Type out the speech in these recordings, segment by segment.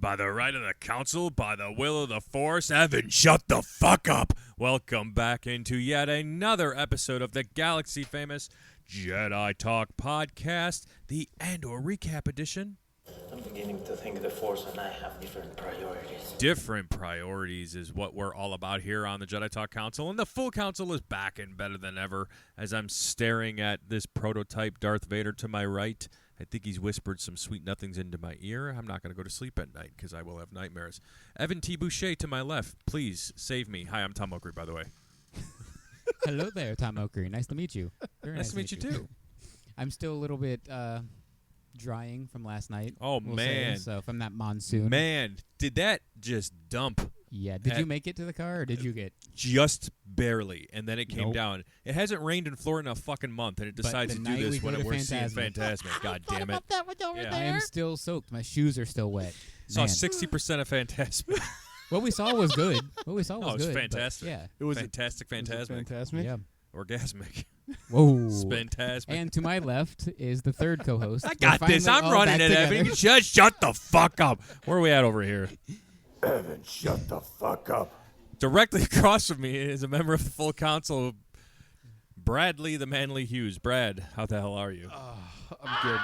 By the right of the council, by the will of the Force, Evan, shut the fuck up. Welcome back into yet another episode of the galaxy-famous Jedi Talk podcast, the Andor Recap Edition. I'm beginning to think the Force and I have different priorities. Different priorities is what we're all about here on the Jedi Talk Council, and the full council is back and better than ever as I'm staring at this prototype Darth Vader to my right. I think he's whispered some sweet nothings into my ear. I'm not going to go to sleep at night because I will have nightmares. Evan T. Boucher to my left, please save me. Hi, I'm Tom Oakery, by the way. Hello there, Tom Oakery. Nice to meet you. Very Nice to meet you, too. I'm still a little bit drying from last night. Oh, we'll man. Say, so from that monsoon. Man, did that just dump? Yeah. Did you make it to the car, or did you get? Just barely, and then it came Nope. down. It hasn't rained in Florida in a fucking month, and it decides the to night do we this go when to we're seeing Phantasmic. Phantasmic. God damn it. That one over Yeah. I am still soaked. My shoes are still wet. Saw Man. 60% of Phantasmic. What we saw was good. What we saw was Oh, it was good. but fantastic. Yeah. It was Fantastic, Phantasmic. Fantastic. Yeah. Orgasmic. Whoa. Phantasmic. And to my left is the third co-host. I We're got this. finally I'm all running back it, Evan. together. Just shut the fuck up. Where are we at over here? Evan, shut the fuck up. Directly across from me is a member of the full council, Bradley the Manly Hughes. Brad, how the hell are you? I'm good.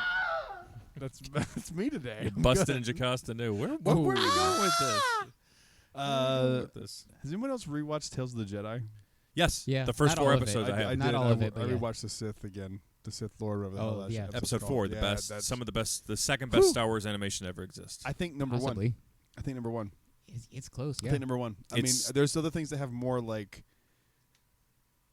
That's me today. You I'm busted good. in Jocasta New. Where are we going with this? Has anyone else rewatched Tales of the Jedi? Yes. Yeah, The first not 4 all of it. episodes I have. I Not did. all of it, I but yeah. rewatched the Sith again. The Sith Lord. Whatever the hell that yeah. shit Episode 4, called. the Yeah, best, that's- some of the best, the second best Star Wars animation ever exists. I think number one. Possibly. I think number one. It's close. I Yeah. think number one. I mean, It's- there's other things that have more like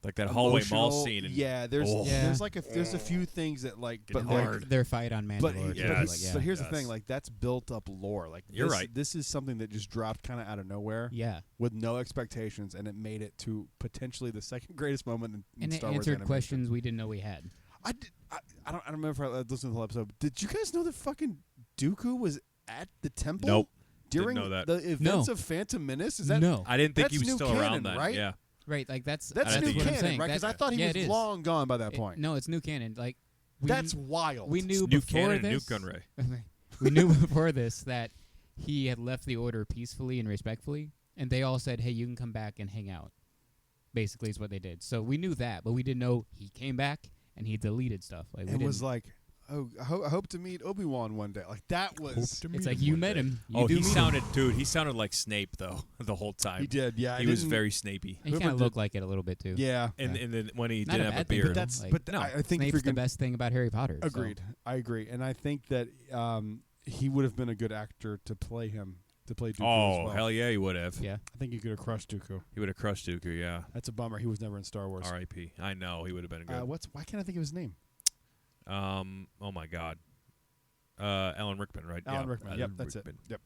Like that hallway mall emotional- scene. And Yeah, there's Oh. Yeah. there's like there's a few things that like, Getting but like, hard. Their fight on Mandalore. but, too, Yes. like, yeah. but here's the Yes. thing, like that's built up lore. Like You're this, right. This is something that just dropped kind of out of nowhere Yeah. with no expectations, and it made it to potentially the second greatest moment in And it Star Wars answered animation. questions we didn't know we had. I don't remember if I listened to the whole episode. Did you guys know that fucking Dooku was at the temple? Nope. During Didn't know that. the events No. of Phantom Menace? Is that No. I didn't think he That's was new still around canon, then. right? Yeah. Right, like that's That's I new think what I'm canon, saying. right? Because I thought he yeah, was it is. long gone by that point. No, it's new canon. Like That's wild. we knew New before canon, this. Nuke Gunray. We knew before this that he had left the order peacefully and respectfully, and they all said, "Hey, you can come back and hang out." Basically, is what they did. So we knew that, but we didn't know he came back and he deleted stuff. Like we It didn't. was like, oh, I hope to meet Obi-Wan one day. Like that was. It's like you met him. You Oh, do he meet him. sounded, dude, he sounded like Snape, though, the whole time. He did, yeah. He was very Snapey. He kind whoever of did- looked like it a little bit too. Yeah. And then when he Not did a have a bad thing, beard. But that's. Like, but no. I think if Snape's you're the gonna, best thing about Harry Potter. so. agreed. I agree, and I think that he would have been a good actor to play him. To play Dooku as Oh, well. hell yeah, he would have. Yeah. I think he could have crushed Dooku. He would have crushed Dooku, yeah. That's a bummer. He was never in Star Wars. R.I.P. I know, he would have been good. Why can't I think of his name? Oh, my God. Alan Rickman, right? Alan yeah. Rickman. Alan Yep, that's Rickman. it. Yep.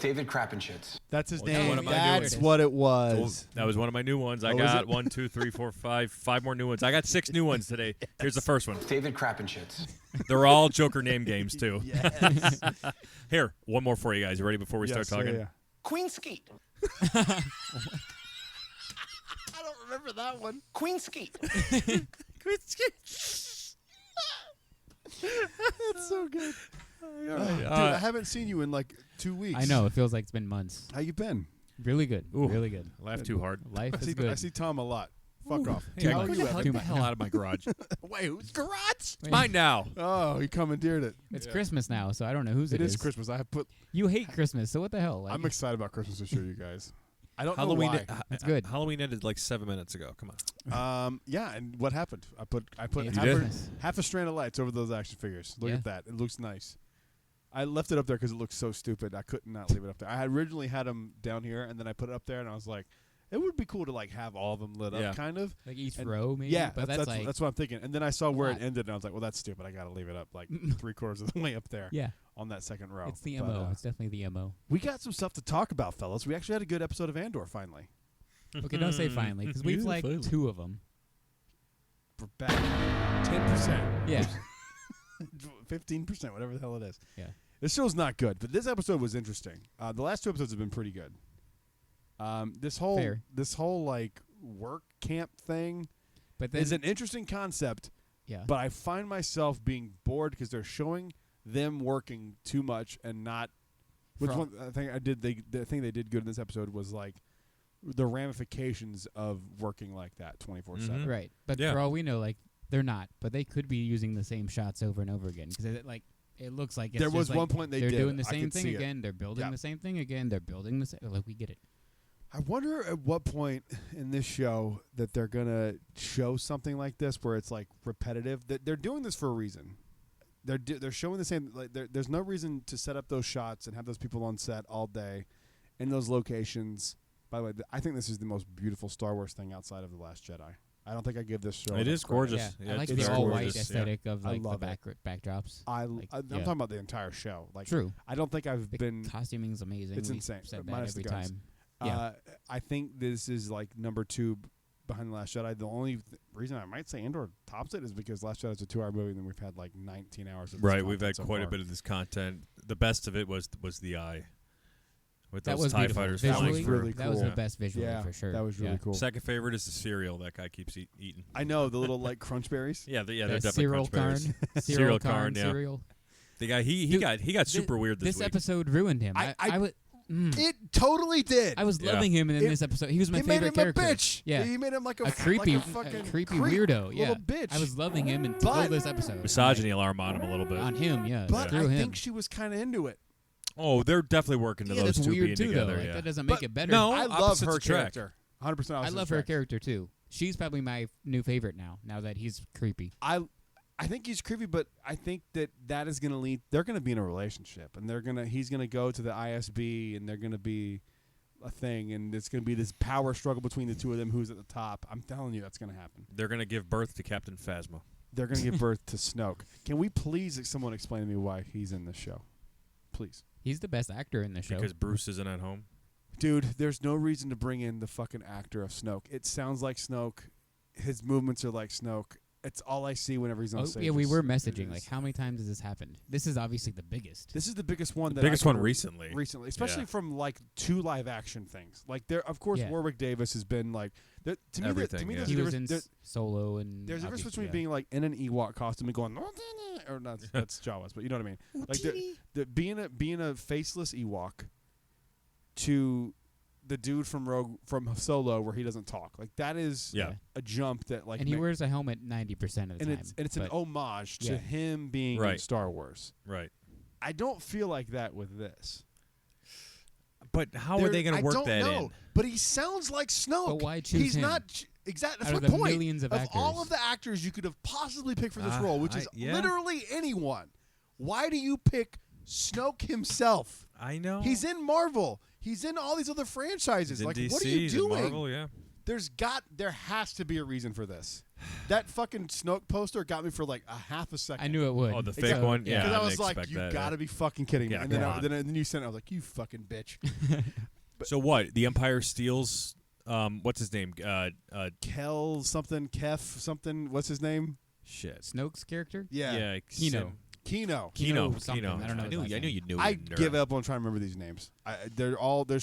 David Krappenschitz. That's his Oh, that's name. one of my That's new- what it Oh, was. that was one of my new ones. I Oh, was got it? 1, 2, 3, 4, 5 more new ones. I got 6 new ones today. Here's the first one. David Krappenschitz. They're all Joker name games, too. Yes. Here, one more for you guys. You ready before we start talking? Yeah. Queen Skeet. I don't remember that one. Queen Skeet. That's so good. All right. Dude, I haven't seen you in like 2 weeks. I know. It feels like it's been months. How you been? Really good. Ooh. Really good. Laugh too hard. Life I is see, good. I see Tom a lot. Fuck off. Hey, How are get you, the hell, Evan? get the hell out of my garage. It's Wait, whose garage? mine now. Oh, he commandeered it. It's Christmas now, so I don't know whose It it is Christmas. I have put. You hate Christmas, so what the hell? Like, I'm excited about Christmas this year, you guys. I don't Halloween. know why. It's good. Halloween ended like 7 minutes ago. Come on. Yeah, and what happened? I put It's half, Christmas. half a strand of lights over those action figures. Look Yeah. at that. It looks nice. I left it up there because it looks so stupid. I could not leave it up there. I had originally had them down here, and then I put it up there, and I was like, it would be cool to like have all of them lit Yeah. up, kind of. like each And- row, maybe. Yeah, but that's like what I'm thinking. And then I saw where it lot. ended, and I was like, well, that's stupid. I got to leave it up like 3/4 of the way up there yeah. on that second row. It's the But, MO. It's definitely the MO. we got some stuff to talk about, fellas. We actually had a good episode of Andor finally. Okay, don't say finally, because we've Yeah, like finally. 2 of them. We're back 10%. Yeah. 15%, whatever the hell it is. Yeah. This show's not good, but this episode was interesting. The last 2 episodes have been pretty good. This whole like work camp thing But then is an interesting concept, yeah. but I find myself being bored because they're showing them working too much and not. Which For- one I think I did? The thing they did good in this episode was like the ramifications of working like that 24/7. Right. But Yeah. for all we know, like, they're not. But they could be using the same shots over and over again because it looks like it's There just was like one point they're did doing it. the I same could thing see it. again. They're building Yeah. the same thing again. They're building the same. Like, we get it. I wonder at what point in this show that they're gonna show something like this where it's like repetitive. They're doing this for a reason. They're showing the same. Like there's no reason to set up those shots and have those people on set all day in those locations. By the way, I think this is the most beautiful Star Wars thing outside of The Last Jedi. I don't think I give this show. It enough is credit. gorgeous. Yeah, Yeah, I like it's the very all white gorgeous, yeah. aesthetic of I like the love it. backdrops. I'm yeah. talking about the entire show. Like, True. I don't think I've The been. costuming's amazing. It's We've insane, Said that minus the every guns. time. Yeah. I think this is like number 2 behind The Last Jedi. The only reason I might say Andor tops it is because Last Jedi is a 2-hour movie, and then we've had like 19 hours of this Right, we've content had so quite a far. bit of this content. The best of it was the eye. With That those was TIE beautiful. fighters Visually, flying was through. really that was cool. the best visually Yeah, for sure. that was really Yeah. cool. Second favorite is the cereal that guy keeps eating. I know the little like crunch berries. Yeah, they're The definitely Cyril crunch berries. Karn. Cyril Karn Karn, yeah. cereal. The guy he Dude, got super weird this week. episode ruined him. I- I Totally did. was Yeah. loving him in It- this episode. He was my he made favorite him character. a bitch. Yeah. He made him like a creepy, like a fucking creepy creep, weirdo. Yeah, little bitch. I was loving him until But- this episode. Misogyny alarm on him a little bit. on him, yeah. But Screw I him. think she was kind of into it. Oh, they're definitely working to Yeah, those that's two weird being too, together. though. Like, yeah. that doesn't But make it better. no, I love opposites her attract. character. 100%. I love her character too. She's probably my new favorite now. Now that he's creepy. I think he's creepy, but I think that is going to lead. They're going to be in a relationship, and he's going to go to the ISB, and they're going to be a thing, and it's going to be this power struggle between the two of them. Who's at the top? I'm telling you, that's going to happen. They're going to give birth to Captain Phasma. They're going to give birth to Snoke. Can we please someone explain to me why he's in this show? Please. He's the best actor in the show. Because Bruce isn't at home. Dude, there's no reason to bring in the fucking actor of Snoke. It sounds like Snoke. His movements are like Snoke. It's all I see whenever he's on stage. Yeah, we were It messaging is- like, how many times has this happened? This is obviously the biggest. This is the biggest one. The that biggest I one can- recently. Recently, especially Yeah. from like 2 live action things. Like there, of course, Yeah. Warwick Davis has been like to me. Everything, There's yeah. He a was in difference. Solo and There's a difference obviously, between being like in an Ewok costume and going, or not. That's Jawas, but you know what I mean. Like being a faceless Ewok to the dude from Solo where he doesn't talk. Like that is Yeah. a jump that like and he wears a helmet 90% of the and time. it's an but homage to yeah. him being in Right. Star Wars. Right. I don't feel like that with this. But how are they going to work that in? But he sounds like Snoke. But why choose He's him? not exactly. That's Out of my the point. millions of all actors. of the actors you could have possibly picked for this Ah, role, which is yeah. literally anyone. Why do you pick Snoke himself? I know. He's in Marvel. He's in all these other franchises. He's in Like, DC, what are you he's in doing? Marvel, yeah. There has to be a reason for this. That fucking Snoke poster got me for like a half a second. I knew it would. Oh, the fake Exactly. one? Yeah, Because I I was didn't like, expect you that, gotta yeah. be fucking kidding me. Yeah, And then, come I, on. then you sent it. I was like, you fucking bitch. So what? The Empire steals. What's his name? Kel something, Kef something. What's his name? Shit. Snoke's character? Yeah. Kino. Kino. Kino something. I don't know I his knew. last I knew name. you knew. I you nerd. give up on trying to remember these names. There's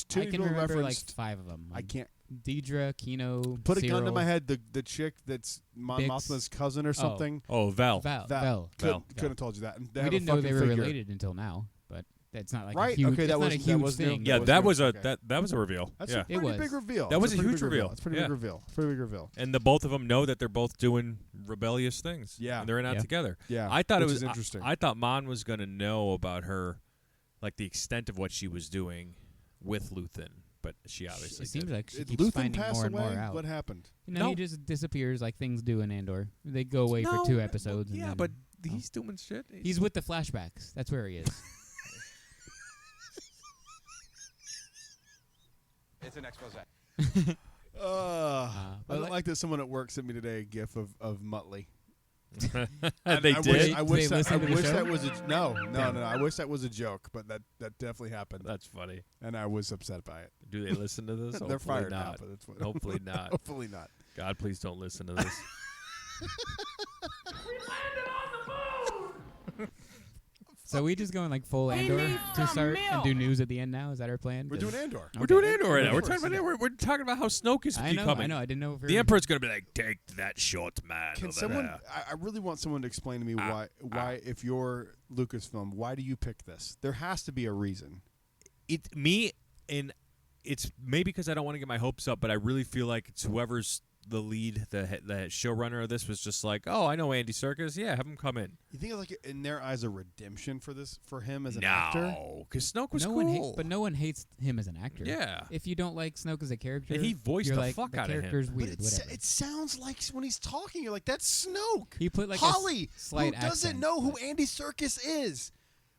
too I many can people remember like referenced. 5 of them. I can't Deidre, Kino, put a gun to Cyril, my head. The chick that's Mon Bix. Mothma's cousin or something. Oh, Val. Val. Couldn't have told you that. And they We have a didn't know they fucking were figure. related until now, but that's not like Right? a huge, Okay, it's that not was- a that huge was new. thing. Yeah, was that new. was a Okay. that was a reveal. That's yeah. a pretty was. big reveal. That was That's a huge pretty big reveal. It's a pretty Yeah. big reveal. Pretty big reveal. And the both of them know that they're both doing rebellious things. Yeah. And they're not Yeah. together. Yeah. I thought it which was is interesting. I thought Mon was going to know about her, like the extent of what she was doing with Luthen, but she obviously It seems did. like she Did keeps Luthen finding pass more and away? more out. What happened? No. He just disappears like things do in Andor. They go away No, for 2 episodes. And Yeah, then, but he's doing shit. he's with the flashbacks. That's where he is. It's an expose. but I don't like- like that someone at work sent me today a gif of Muttley. they I did. Wish, I Did wish, they that, I listen to the wish show? that was a no. I wish that was a joke, but that definitely happened, That's funny. and I was upset by it. Do they listen to this? They're Hopefully fired now, not. but it's fine. Hopefully not. Hopefully not. God, please don't listen to this. So we just going like full Andor to start and do news at the end now? Is that our plan? We're doing Andor. We're doing Okay. Andor right now. We're Of talking course. about we're talking about how Snoke is I know. becoming. I know. I didn't know if we The were- Emperor's gonna be like, take that short man. Can over someone? there." I really want someone to explain to me why, if you're Lucasfilm, why do you pick this? There has to be a reason. It's maybe because I don't want to get my hopes up, but I really feel like it's whoever's the lead, the showrunner of this was just like, oh, I know Andy Serkis. Yeah, have him come in. You think it's like in their eyes a redemption for him as an actor? No, because Snoke was no cool. one but no one hates him as an actor. Yeah. If you don't like Snoke as a character, And he voiced you're the like, fuck the out of him. character's But weird. Whatever. it sounds like when he's talking, you're like, that's Snoke. He put like Holly, a slight who doesn't accent, know who but- Andy Serkis is,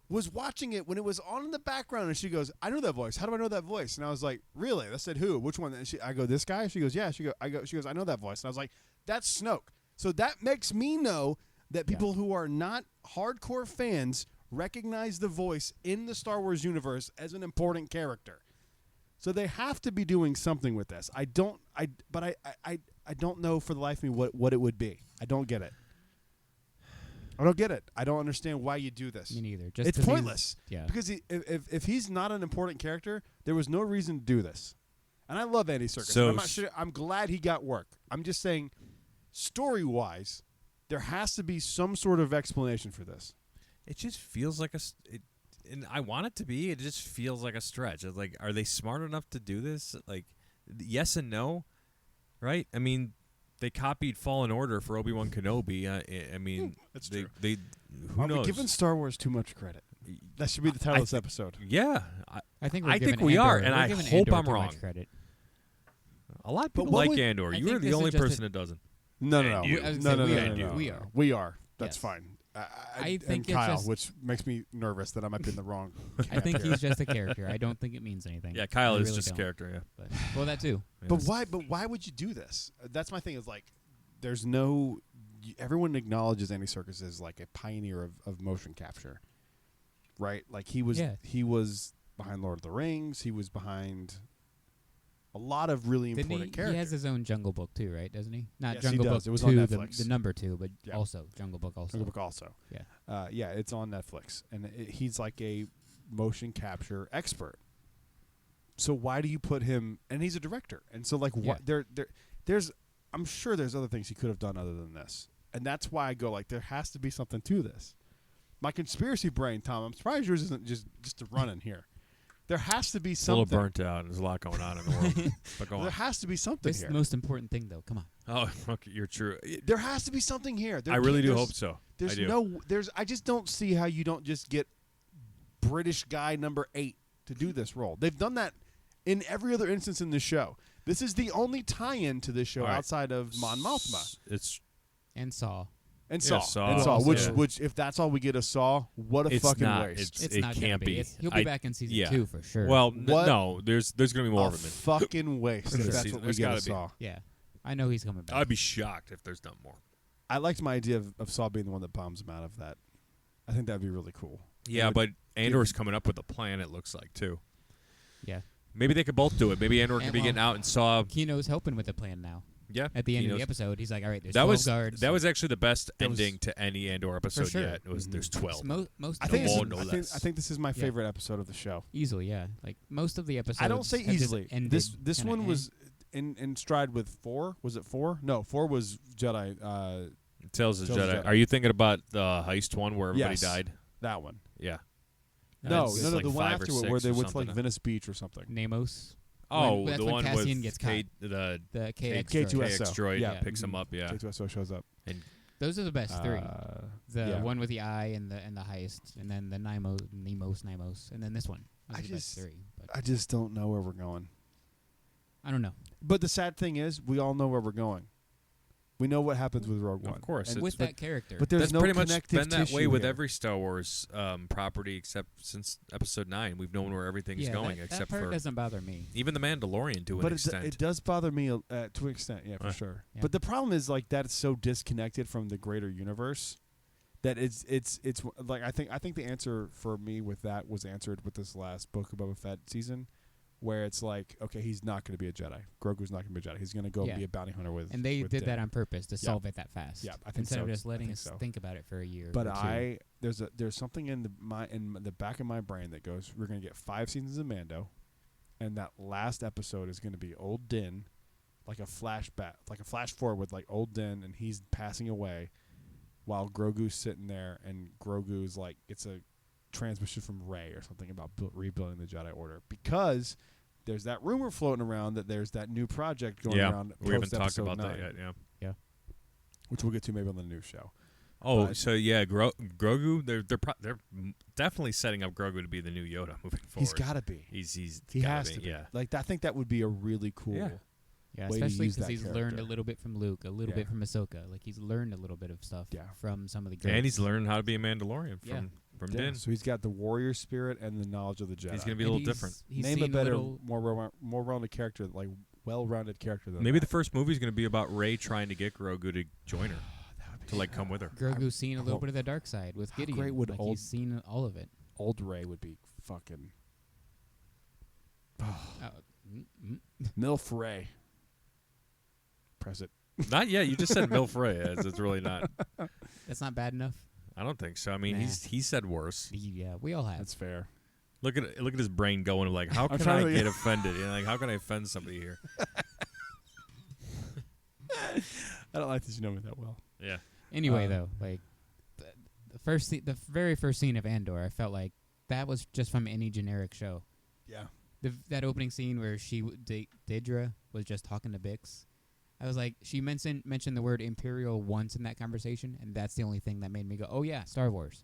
was watching it when it was on in the background, and she goes, "I know that voice. How do I know that voice?" And I was like, "Really?" I said, "Who? Which one?" And I go, "This guy." She goes, "Yeah." She goes, "I know that voice." And I was like, "That's Snoke." So that makes me know that people who are not hardcore fans recognize the voice in the Star Wars universe as an important character. So they have to be doing something with this. I don't know for the life of me what it would be. I don't get it. I don't get it. I don't understand why you do this. Me neither. Just It's 'cause he's- pointless. Yeah. Because if he's not an important character, there was no reason to do this. And I love Andy Serkis. So I'm not sure. I'm glad he got work. I'm just saying, story-wise, there has to be some sort of explanation for this. It just feels like and I want it to be. It just feels like a stretch. It's like, are they smart enough to do this? Like, yes and no, right? I mean, they copied Fallen Order for Obi-Wan Kenobi. I mean, That's they, true. they who Are we knows? giving Star Wars too much credit? That should be the title of this episode. Yeah, I think I we're think giving we are, Andor- and we're I giving hope Andor I'm too wrong. much credit. a lot of But people what like would- Andor. I You're think the this only is just person that doesn't. No. And you. I was No, gonna say no. we are. We are. That's Yes. fine. I think and it's Kyle, just- which makes me nervous that I might be in the wrong. I think he's just a character. I don't think it means anything. Yeah, Kyle I is really just don't. a character. Yeah. But, well, that too. But why? But why would you do this? That's my thing. Is like, there's no. Everyone acknowledges Andy Serkis as like a pioneer of motion capture, right? Like he was. Yeah. He was behind Lord of the Rings. He was behind a lot of really Didn't important he? characters. He has his own Jungle Book too, right? Doesn't he? Not Yes, he Jungle does. Book It was 2, on the Netflix. number 2, but Yeah. also Jungle Book also. Jungle Book also. Yeah. Yeah, it's on Netflix, and he's like a motion capture expert. So why do you put him? And he's a director, and so like Yeah. what there's I'm sure there's other things he could have done other than this, and that's why I go like there has to be something to this. My conspiracy brain, Tom. I'm surprised yours isn't just a running here. There has to be It's a little something. burnt out. There's a lot going on in the world. But go There on. has to be something This is here. the most important thing, though. Come on. Oh, okay, you're true. There has to be something here. I really do there's- hope so. There's I do. no. There's. I just don't see how you don't just get British guy number 8 to do this role. They've done that in every other instance in this show. This is the only tie-in to this show All right. outside of Mon Mothma It's And Saw. and Yeah, Saw. Saw. And Saw. Also- Which if that's all we get of Saw, what a it's fucking not. waste. It's it not can't gonna be. It's, he'll be back in season yeah. 2 for sure. Well, What? no. There's going to be more a of him. fucking waste if that's what we There's get gotta of be. Saw. yeah. I know he's coming back. I'd be shocked if there's not more. I liked my idea of Saw being the one that bombs him out of that. I think that'd be really cool. Yeah, would but Andor's coming up with a plan. It looks like too. yeah. Maybe they could both do it. Maybe Andor could And be well- getting out and Saw. Kino's helping with the plan now. Yeah, At the end of Kino's- the episode, he's like, all right, there's that 12 was guards. that was actually the best That was- ending to any Andor episode sure. yet. It was there's 12. Most I think, of No this more, is, no I, think less. I think this is my Yeah. favorite episode of the show. easily, yeah. Like most of the episodes. I don't say have just easily. ended This kinda one was in stride with 4. Was it 4? No, 4 was Jedi. Tales of Tales of Jedi. Jedi. Are you thinking about the heist one where everybody Yes. died? That one. Yeah. No, It's no, like the one 5 or after it where 6 they or went to like something. Venice Beach or something. Namos. Oh, that's the when one Cassian with gets K, caught. the The KX. K2SO. droid. KX droid Yeah. picks him up. Yeah. K2SO shows up. Those are the best 3. The yeah. one with the eye and the heist, and then the Nemos, and then this one. Those I are the best just- 3. But I just don't know where we're going. I don't know. But the sad thing is, we all know where we're going. We know what happens with Rogue One. Of course, And- it's- With but, that character. but there's That's no pretty much connective been that way tissue with here. every Star Wars property except since Episode 9. We've known where everything's yeah, going that except part for doesn't bother me. even the Mandalorian to But an it, extent. it does bother me to an extent, yeah, for sure. Yeah. But the problem is like that it's so disconnected from the greater universe that it's like I think the answer for me with that was answered with this last Book of Boba Fett season, where it's like, okay, he's not going to be a Jedi. Grogu's not going to be a Jedi. He's going to go Yeah. be a bounty hunter with. And they with did Din. that on purpose to solve it that fast. Yeah, I think instead so. of just I letting think us so. think about it for a year. But or two. there's something in the back of my brain that goes, we're going to get 5 seasons of Mando, and that last episode is going to be old Din, like a flashback, like a flash forward with like old Din, and he's passing away, while Grogu's sitting there, and Grogu's like, it's a transmission from Rey or something about rebuilding the Jedi Order, because there's that rumor floating around that there's that new project going around. We haven't talked post-episode about that 9, yet. Yeah. which we'll get to maybe on the new show. Oh, But- so yeah, Grogu. They're definitely setting up Grogu to be the new Yoda moving forward. He's got to be. He He gotta has to be. Yeah. Like I think that would be a really cool. Yeah. Yeah, way to especially use because that he's learned character. a little bit from Luke, a little Yeah. bit from Ahsoka. Like he's learned a little bit of stuff Yeah. from some of the. And he's greats. learned how to be a Mandalorian Yeah. from Yeah, Din. so he's got the warrior spirit and the knowledge of the Jedi. He's gonna be a And little different. He's Name a seen better, little, more rounded character, like well-rounded character than Maybe that. the first movie is going to be about Rey trying to get Grogu to join her, to like come with her. Grogu's seen a little Well, bit of the dark side with how Gideon. great would like old- he's seen all of it. old Rey would be fucking Uh, mm. MILF Rey. Press it. Not yet. You just said MILF Rey. It's really not. That's not bad enough. I don't think so. I mean, Nah. he said worse. Yeah, we all have. That's fair. Look at his brain going like, how I'm can trying I to- get offended? You know, like, how can I offend somebody here? I don't like that you know me that well. Yeah. Anyway, though, like the very first scene of Andor, I felt like that was just from any generic show. Yeah. That opening scene where Deidre was just talking to Bix, I was like, she mentioned the word Imperial once in that conversation, and that's the only thing that made me go, oh yeah, Star Wars.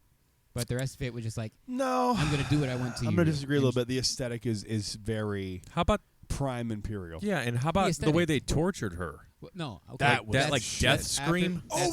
But the rest of it was just like, No. I'm gonna do what I want to. I'm going to disagree a little bit. The aesthetic is very How about prime Imperial. yeah? And how about the aesthetic. way they tortured her? No, okay, That was- That like that's death after- scream. I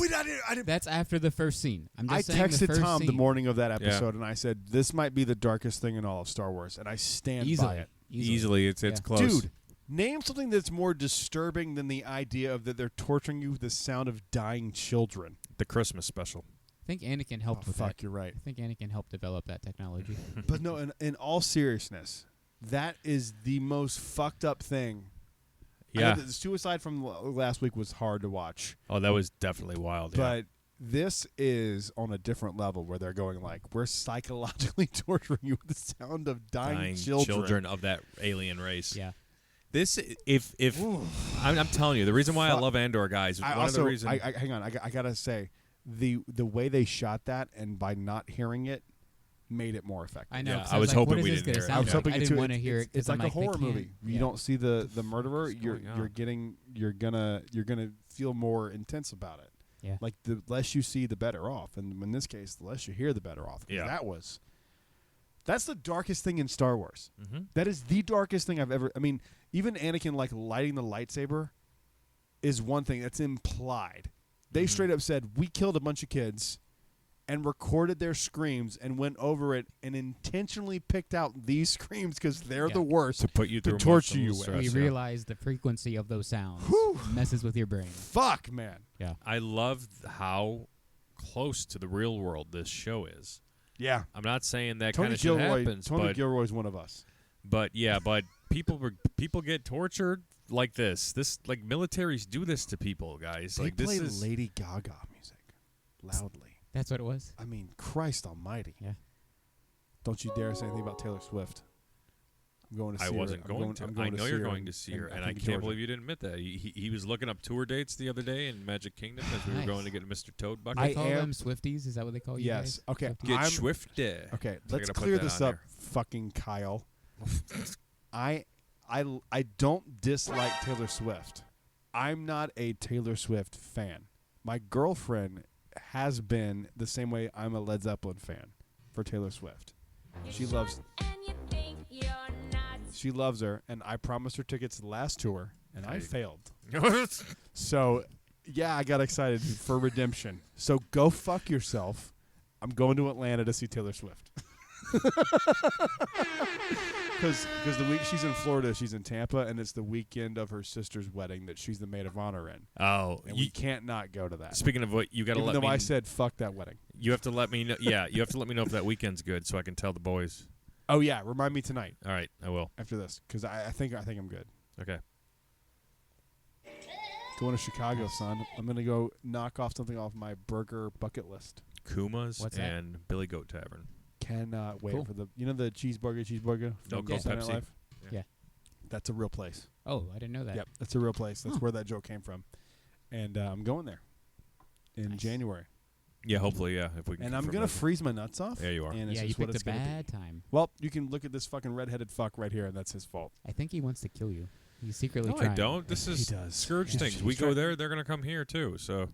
didn't. That's after the first scene. I'm I just saying the texted first Tom the scene, morning of that episode, and I said, this might be the darkest thing in all of Star Wars, and I stand by easily, it. Easily, it's Yeah. close. Dude, name something that's more disturbing than the idea of that they're torturing you with the sound of dying children. The Christmas special. I think Anakin helped with fuck, that. you're right. I think Anakin helped develop that technology. But no, in all seriousness, that is the most fucked up thing. I know Yeah. that the suicide from last week was hard to watch, Oh, that was definitely wild. Yeah. but this is on a different level where they're going like, we're psychologically torturing you with the sound of dying children. of that alien race. Yeah. This, if I'm telling you, the reason why I Fuck. love Andor, guys, I one also, of the reasons. I hang on, I gotta say, the way they shot that and by not hearing it made it more effective. I know. Yeah, 'cause I was like, hoping what is we this didn't gonna hear it. sound I was Yeah. hoping I it didn't too. want to hear it. 'cause It's like I'm a horror they can't- movie. You yeah. don't see the murderer. What's You're going on? you're gonna feel more intense about it. Yeah. Like the less you see, the better off. And in this case, the less you hear, the better off. 'Cause Yeah. That's the darkest thing in Star Wars. Mhm. That is the darkest thing I've ever. I mean, even Anakin like lighting the lightsaber is one thing that's implied. They straight up said we killed a bunch of kids and recorded their screams and went over it and intentionally picked out these screams because they're Yeah. the worst. to put you to through torture emotional you with. stress, We yeah. realize the frequency of those sounds Whew. messes with your brain. Fuck, man. Yeah. I love how close to the real world this show is. Yeah. I'm not saying that Tony kind of shit Gilroy. happens, Tony Gilroy's one of us. but people get tortured like this. This like militaries do this to people, guys. They like play this is Lady Gaga music loudly. That's what it was. I mean, Christ Almighty. Yeah. Don't you dare say anything about Taylor Swift. I'm going to see I her. wasn't I'm going to. I'm going I to know see you're her going in- to see in- her, and I think in can't Georgia. believe you didn't admit that. He was looking up tour dates the other day in Magic Kingdom as we Nice. were going to get Mr. Toad bucket. They I call am- them Swifties. Is that what they call you Yes. guys? Okay. Swifties? Get I'm- Swifty. Okay, So I let's gotta put clear that this on up, there. fucking Kyle. I don't dislike Taylor Swift. I'm not a Taylor Swift fan. My girlfriend has been the same way I'm a Led Zeppelin fan for Taylor Swift. She loves her, and I promised her tickets to the last tour, and I failed. So, yeah, I got excited for redemption. So go fuck yourself. I'm going to Atlanta to see Taylor Swift. Because the week she's in Florida, she's in Tampa, and it's the weekend of her sister's wedding that she's the maid of honor in. Oh, And we can't not go to that. speaking of what, you got to Even let though me. I said fuck that wedding. You have to let me know. Yeah, you have to let me know if that weekend's good, so I can tell the boys. Oh yeah, remind me tonight All right, I will. after this because I think I'm good. Okay. Going to Chicago, son. I'm gonna go knock off something off my burger bucket list. Kuma's What's that? and Billy Goat Tavern. Cannot wait Cool. for the cheeseburger. No from Coke, Saturday Night Pepsi. Live? Yeah. That's a real place. Oh, I didn't know that. Yep, that's a real place. That's where that joke came from, and I'm going there in Nice. January. Yeah, hopefully, yeah. If we can. And I'm confirm gonna that. freeze my nuts off. Yeah, you are. And it's Yeah, you just what picked it's a gonna be. bad time. Well, you can look at this fucking redheaded fuck right here, and that's his fault. I think he wants to kill you. He's secretly No, trying. I don't. This He is does. Scourge He's- things. he's We go trying- there, they're gonna come here too. So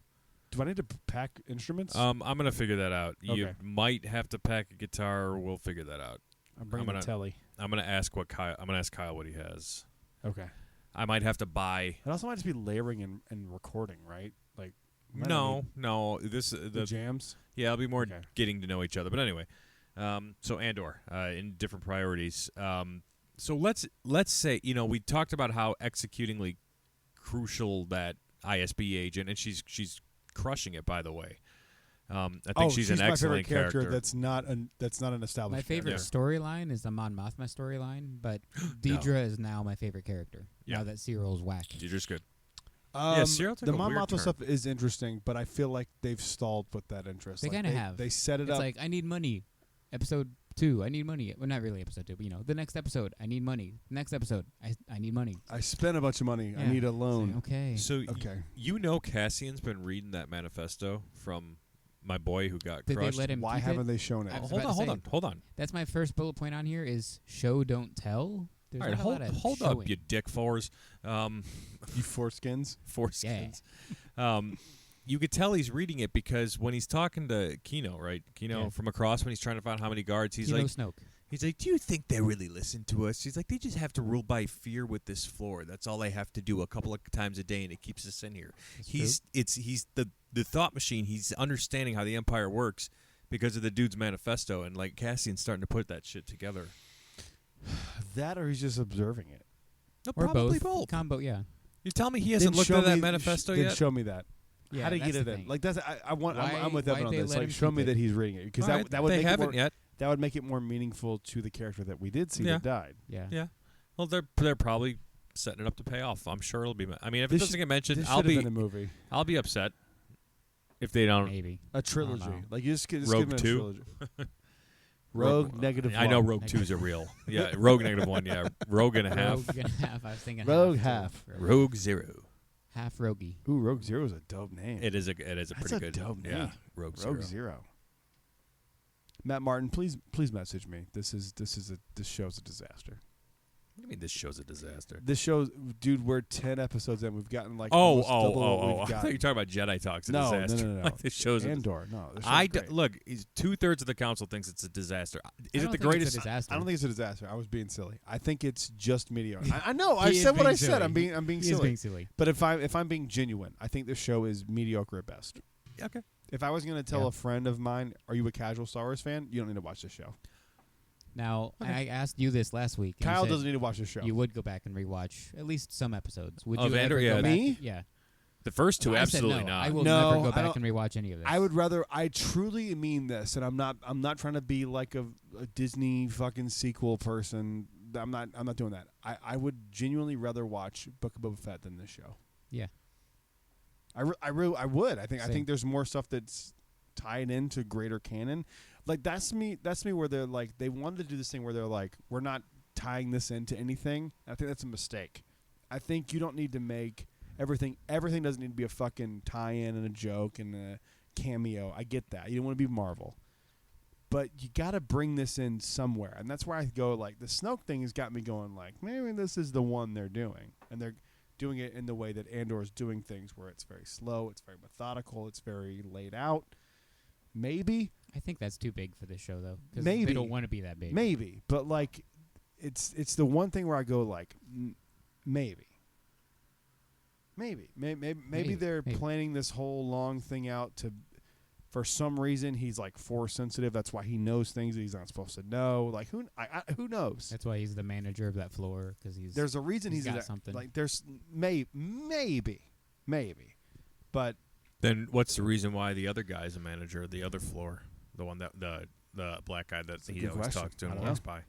Do I need to pack instruments? I'm gonna figure that out. You Okay. might have to pack a guitar. We'll figure that out. I'm bringing I'm the gonna- telly. I'm gonna ask Kyle what he has. Okay. I might have to buy. It also might just be layering and recording, right? Like might not No. This need the jams. Yeah, it'll be more Okay. getting to know each other. But anyway, so Andor in different priorities. So let's say we talked about how executingly crucial that ISB agent, and she's crushing it. By the way, I think she's an my excellent favorite character. That's not an established. My favorite Yeah. storyline is the Mon Mothma storyline, but Deidre is now my favorite character. Yeah. Now that Cyril's whack. Deidre's good. Yeah, Cyril took the a Mon weird Mothma turn. stuff is interesting, but I feel like they've stalled with that interest. They Like, kinda have. They set it It's up. like, I need money. Episode 2, I need money. Well, not really episode 2, but the next episode, I need money. Next episode, I need money. I spent a bunch of money. I Yeah. need a It's like, loan. okay. So Okay. Cassian's been reading that manifesto from my boy who got Did they crushed. let him Why keep haven't it? they shown it? I was Hold about on, to hold say, on, hold on. That's my first bullet point on here is show, don't tell. There's All right, not a lot of hold showing. up, you dick fours. You foreskins. Foreskins. You could tell he's reading it because when he's talking to Kino, right? Kino Yeah. from across, when he's trying to find how many guards, he's You know like, Snoke. do you think they really listen to us? He's like, they just have to rule by fear with this floor. That's all they have to do a couple of times a day, and it keeps us in here. That's He's the thought machine. He's understanding how the Empire works because of the dude's manifesto, and like Cassian's starting to put that shit together. That or he's just observing it. No, Or probably both. Combo, yeah. You tell me he hasn't Then looked show at that me- manifesto then yet? show me that. Yeah, How to that's get it the in? thing. Like that's I'm with Why Evan on they this. let Like him show keep me it? that he's reading it because All right, that would they make it haven't more, yet. that would make it more meaningful to the character that we did see Yeah. that died. Yeah. Yeah. Well, they're probably setting it up to pay off. I'm sure it'll be. I mean, if it This doesn't get mentioned, This I'll should have be been a movie, upset if they don't. Maybe. a trilogy. know. Like you just give Rogue him a 2? trilogy. Rogue negative. I know one. Rogue 2's are real. Yeah, Rogue -1. Yeah, Rogue and a half. Rogue and a half. I was thinking Rogue half. half. too. Rogue 0. Half roguey. Ooh, Rogue Zero is a dope name. It is a That's pretty a good. dope Yeah, name. Rogue Rogue 0. Zero. Matt Martin, please message me. This show's a disaster. What do you mean this show's a disaster? This show, dude, we're 10 episodes in. We've gotten like Oh. almost double what I we've thought you gotten. were talking about Jedi Talks. A No, disaster. no. Like this show's. Andor, no. This show's great. Look. 2/3 of the council thinks it's a disaster. Is I it don't the think it's a greatest? disaster. I don't think it's a disaster. I was being silly. I think it's just mediocre. I know. I He is said what being I said. silly. I'm being He is silly. being silly. But if I'm being genuine, I think this show is mediocre at best. Okay. If I was going to tell Yeah. a friend of mine, "Are you a casual Star Wars fan?" You don't need to watch this show. Now, I asked you this last week. and you Kyle said doesn't need to watch this show. You would go back and rewatch at least some episodes. Would Of you Andor? ever Yeah. go back? Me? Yeah. The first two, I said absolutely no. not. I will No, never go I back don't- and rewatch any of this. I would rather. I truly mean this, and I'm not trying to be like a Disney fucking sequel person. I'm not doing that. I would genuinely rather watch Book of Boba Fett than this show. Yeah. I would. I think Same. there's more stuff that's tied into greater canon. Like that's me where they're like they wanted to do this thing where they're like we're not tying this into anything. I think that's a mistake. I think you don't need to make everything doesn't need to be a fucking tie-in and a joke and a cameo. I get that. You don't want to be Marvel. But you got to bring this in somewhere. And that's where I go like the Snoke thing has got me going like maybe this is the one they're doing. And they're doing it in the way that Andor is doing things where it's very slow, it's very methodical, it's very laid out. Maybe, I think that's too big for this show, though. 'Cause Maybe. They don't want to be that big. maybe, but like it's the one thing where I go like maybe they're Maybe. planning this whole long thing out to for some reason he's like force sensitive. That's why he knows things that he's not supposed to know. Like who knows? That's why he's the manager of that floor, because he's. There's a reason he's he's got a- something. Like there's maybe, but Then what's the reason why the other guy's a manager of the other floor? The one that the black guy that a he good always question. talks to I and don't walks by.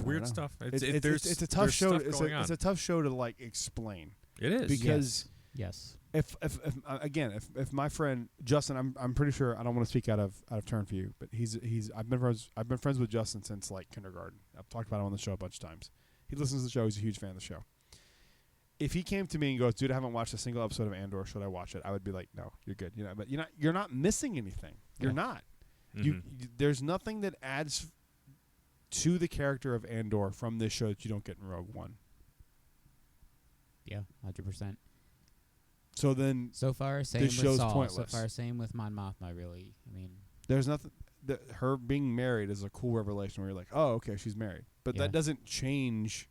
weird know. stuff. It's a tough there's show. stuff going on. It's a tough show to like explain It is. because Yes. if if my friend Justin, I'm pretty sure I don't want to speak out of turn for you, but I've been friends with Justin since like kindergarten. I've talked about him on the show a bunch of times. He listens to the show. He's a huge fan of the show. If he came to me and goes, "Dude, I haven't watched a single episode of Andor. Should I watch it?" I would be like, "No, you're good." You know, but you're not missing anything. You're not. There's nothing that adds to the character of Andor from this show that you don't get in Rogue One. Yeah, 100%. So then, So far, same this with show's Saul. pointless. So far, same with Mon Mothma. Really, I mean, there's nothing. Her being married is a cool revelation where you're like, "Oh, okay, she's married," but Yeah. that doesn't change.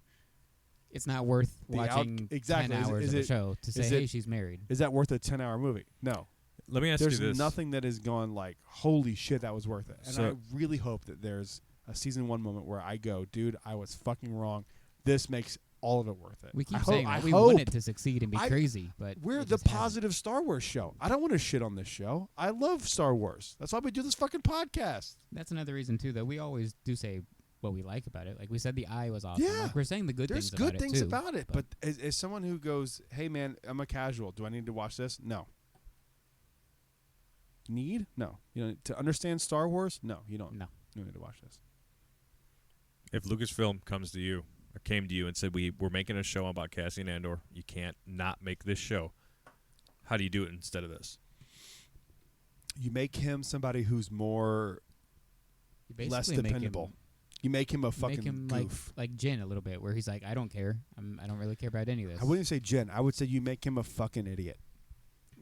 it's not worth The watching exactly. 10 hours Is of a it- show to say, is "Hey, it- she's married." Is that worth a 10-hour movie? No. Let me ask There's you this. nothing that has gone like, "Holy shit, that was worth it." And So- I really hope that there's a season 1 moment where I go, "Dude, I was fucking wrong. This makes all of it worth it." We keep I saying hope, that I we hope. want it to succeed and be I- crazy, but We're it the just hasn't. positive Star Wars show. I don't want to shit on this show. I love Star Wars. That's why we do this fucking podcast. That's another reason too that we always do say what we like about it. Like we said, the eye was awesome. Yeah. Like we're saying the good There's things good about things it too. about it, but as someone who goes, "Hey man, I'm a casual. Do I need to watch this?" No. Need? No. You know, to understand Star Wars? No, you don't. No. You don't need to watch this. If Lucasfilm comes to you or came to you and said, we're making a show about Cassian Andor, you can't not make this show. How do you do it instead of this? You make him somebody who's more You less basically make dependable. You make him a fucking make him goof. like Jin a little bit, where he's like, I don't care. I don't really care about any of this. I wouldn't say Jen. I would say you make him a fucking idiot.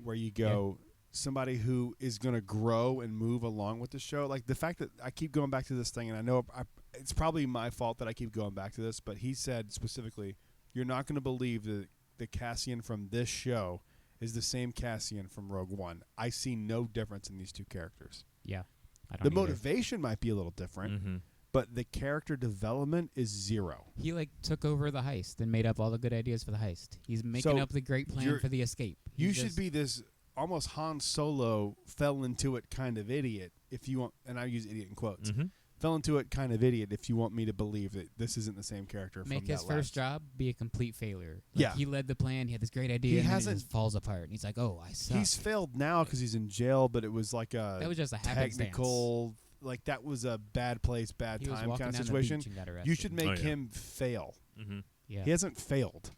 Where you go, somebody who is going to grow and move along with the show. Like the fact that I keep going back to this thing, and I know it's probably my fault that I keep going back to this, but he said specifically, "You're not going to believe that the Cassian from this show is the same Cassian from Rogue One. I see no difference in these two characters. Yeah. I don't The either. motivation might be a little different, Mm-hmm. but the character development is zero. He like took over the heist and made up all the good ideas for the heist. He's making So up the great plan you're- for the escape. You He's should just- be this almost Han Solo fell into it kind of idiot if you want, and I use idiot in quotes, Mm-hmm. fell into it kind of idiot if you want me to believe that this isn't the same character make from his that first last. job be a complete failure. Like, Yeah. he led the plan. He had this great idea, He and then it hasn't- just falls apart. And he's like, "Oh, I suck." He's failed now because he's in jail, but it was like a that was just a happenstance. technical, like that was a bad place, bad He was time walking kind of down the situation. beach and got You arrested. should make Oh, yeah. him fail. Mm-hmm. Yeah. He hasn't failed.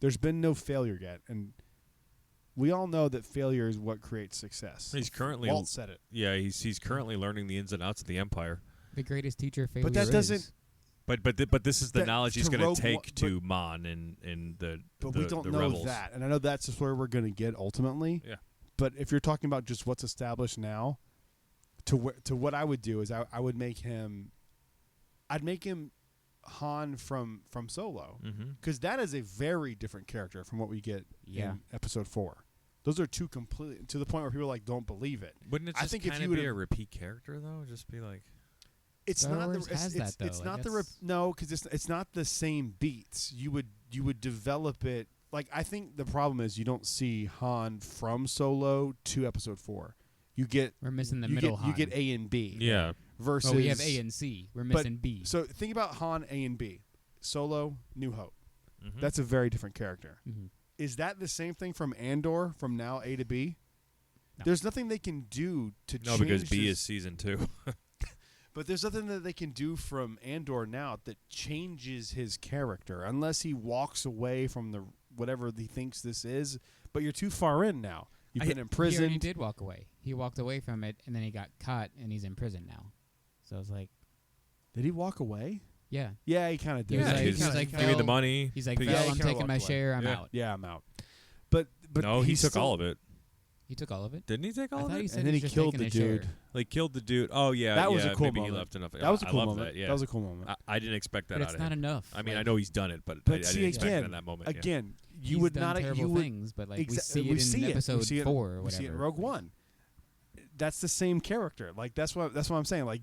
There's been no failure yet, and we all know that failure is what creates success. He's currently Walt said it. Yeah, he's currently learning the ins and outs of the Empire. The greatest teacher failure that doesn't- is. But this is the That- knowledge he's to going Rogue to One- take to Mon and the But the, we don't the know rebels. that, and I know that's just where we're going to get ultimately. Yeah. But if you're talking about just what's established now, to what I would do is I would make him, I'd make him Han from Solo, Mm-hmm. because that is a very different character from what we get Yeah. in Episode 4. Those are two completely to the point where people like don't believe it. Wouldn't it I just think if kind you of be would've- a repeat character though? Just be like, It's Star not Wars the has it's, that, it's though. not Like, the that's- no, because it's not the same beats. You would develop it. Like I think the problem is you don't see Han from Solo to Episode 4. You get We're missing the you middle get, Han. You get A and B. yeah, Versus Oh, we have A and C. We're but- missing B. So think about Han A and B. Solo, New Hope. mm-hmm. That's a very different character. Mm-hmm. Is that the same thing from Andor from now A to B? No. There's nothing they can do to no, change because B this- is season 2. But there's nothing that they can do from Andor now that changes his character unless he walks away from the whatever he thinks this is. But you're too far in now. You've been He imprisoned. already did walk away. He walked away from it, and then he got caught, and he's in prison now. So I was like, Did he walk away? yeah. Yeah, he kind of did. He was yeah, like- he's he was like, give me the Val- money. He's like, please." Val, Yeah, he I'm kinda taking my walked away. share. I'm Yeah. out. Yeah, I'm out. But no, he took still- all of it. He took all of it. Didn't he take all I of thought it? he said And then was he just killed taking the a share. dude. Like killed the dude. Oh yeah, That was yeah, a cool maybe moment. he left enough. That was a I cool love moment. That, yeah. That was a cool moment. I didn't expect that But out it's of not him. enough. I mean, Like, I know he's done it, but, But I see, didn't expect it again- in that moment. yeah. Again, you he's would done not. terrible You would. things, but like we Exa- see we it in see it. We episode see it- 4 or We see it whatever. in Rogue One. That's the same character. Like that's what I'm saying. Like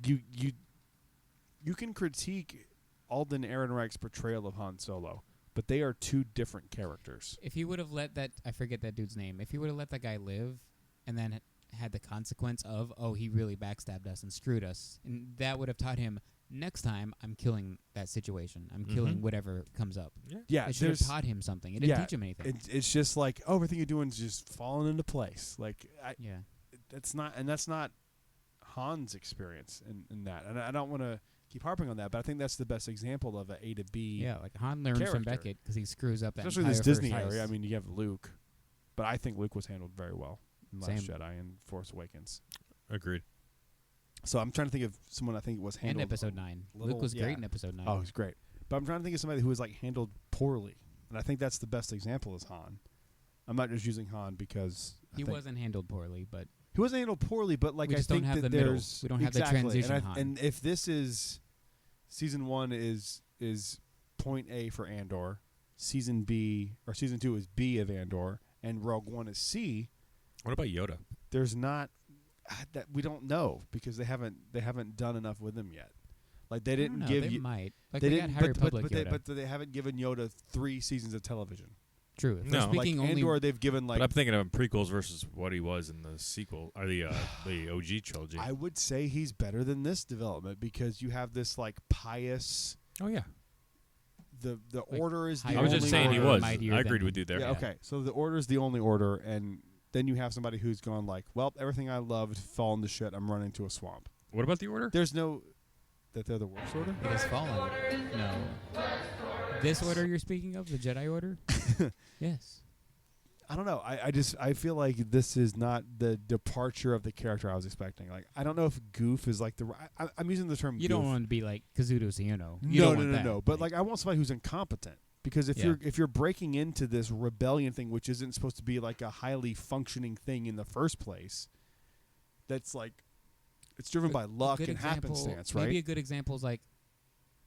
you can critique Alden Ehrenreich's portrayal of Han Solo, but they are two different characters. If he would have let that, I forget that dude's name. If he would have let that guy live, and then had the consequence of, oh, he really backstabbed us and screwed us, and that would have taught him next time I'm killing that situation. I'm killing whatever comes up. Yeah, It should have there's taught him something. It didn't teach him anything. it's just like, oh, everything you're doing is just falling into place. Like yeah. that's not Han's experience in that. And I don't want to keep harping on that, but I think that's the best example of a to B. Yeah, like Han learns from character. Beckett because he screws up that Especially entire this Disney first area. I heist. mean, you have Luke, but I think Luke was handled very well in Last Same. Jedi and Force Awakens. Agreed. So I'm trying to think of someone I think was And handled. Episode 9. little- Luke was yeah. great in Episode 9. Oh, he's great. But I'm trying to think of somebody who was like handled poorly, and I think that's the best example is Han. I'm not just using Han because he wasn't handled poorly, but he wasn't handled poorly, but like We I just don't think have that the middle. there's We don't have the exactly. transition And, Han. and if this is season 1 is point A for Andor, season 2 is B of Andor, and Rogue One is C. What about Yoda? There's not that we don't know because they haven't done enough with him yet. Like they I don't didn't know, give they you. might. Like They we didn't, got High but Republic they, Yoda. but they haven't given Yoda 3 seasons of television. True. If No. we're Like speaking Like only Andor, they've given like But I'm thinking of prequels versus what he was in the sequel or the OG trilogy. I would say he's better than this development because you have this like pious. Oh yeah, The Like, order is the higher I was only just saying he order, was. mightier I agreed than- with you there. Yeah, okay. So the order is the only order, and then you have somebody who's gone like, well, everything I loved fallen to shit. I'm running to a swamp. What about the order? There's no that they're the worst order. It has fallen. No. This order you're speaking of, the Jedi Order? Yes. I don't know. I feel like this is not the departure of the character I was expecting. Like I don't know if goof is like the. I'm using the term. You goof. don't want to be like Kazuto Siuno. You No, don't no, want no, that. no. But like I want somebody who's incompetent because if Yeah. you're breaking into this rebellion thing, which isn't supposed to be like a highly functioning thing in the first place, that's like it's driven by A luck good and example- happenstance, right? Maybe a good example is like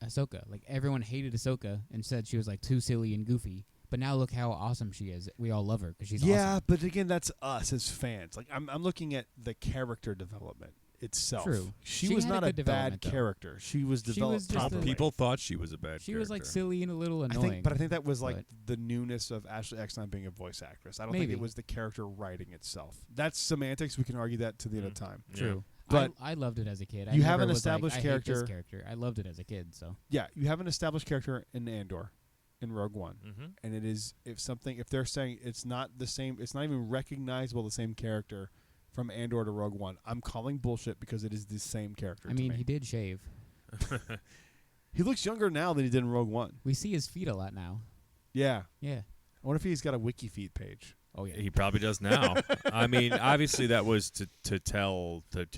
Ahsoka. Like everyone hated Ahsoka and said she was like too silly and goofy. But now look how awesome she is. We all love her because she's Yeah, awesome. but again, that's us as fans. Like I'm looking at the character development itself. True. She She was had a not a good bad development, though. character. She was She developed was just properly. People thought she was a bad. She was like character. silly and a little I annoying. think that was like but- the newness of Ashley Eckstein being a voice actress. I don't think Maybe. it was the character writing itself. That's semantics. We can argue that to the end of time. Yeah. True. But I loved it as a kid. I you have never an was like, established I hate this character- character. I loved it as a kid. So Yeah, you have an established character in Andor, in Rogue One, Mm-hmm. and it is if they're saying it's not the same, it's not even recognizable the same character from Andor to Rogue One. I'm calling bullshit because it is the same character. I to mean, me. he did shave. He looks younger now than he did in Rogue One. We see his feet a lot now. Yeah, Yeah. I wonder if he's got a wiki feed page. Oh yeah. He probably does now. I mean, obviously that was to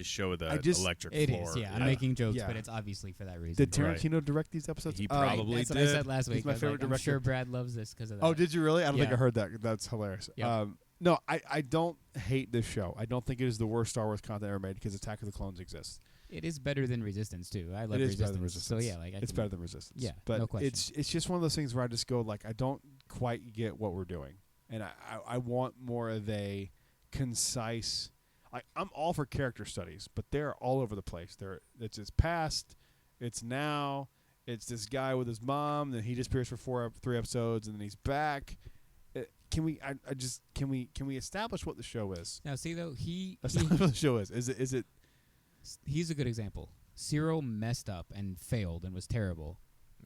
show the I just- electric It floor. is. Yeah. I'm making jokes, Yeah. but it's obviously for that reason. Did Right. Tarantino direct these episodes? He Right, probably that's what did. I said last He's week. my I was favorite like, I'm director. sure Brad loves this because of that. Oh, did you really? I don't think Yeah. I heard that. That's hilarious. Yep. No, I don't hate this show. I don't think it is the worst Star Wars content ever made because Attack of the Clones exists. It is better than Resistance too. I love It is Resistance. better than Resistance. So yeah, like It's better than Resistance. Yeah, but no question. it's just one of those things where I just go like I don't quite get what we're doing, and I want more of a concise. I'm all for character studies, but they're all over the place. It's his past, it's now, it's this guy with his mom, then he disappears for 3 episodes, and then he's back. Can we establish what the show is? Now see though, Establish what the show is. Is it? he's a good example. Cyril messed up and failed and was terrible.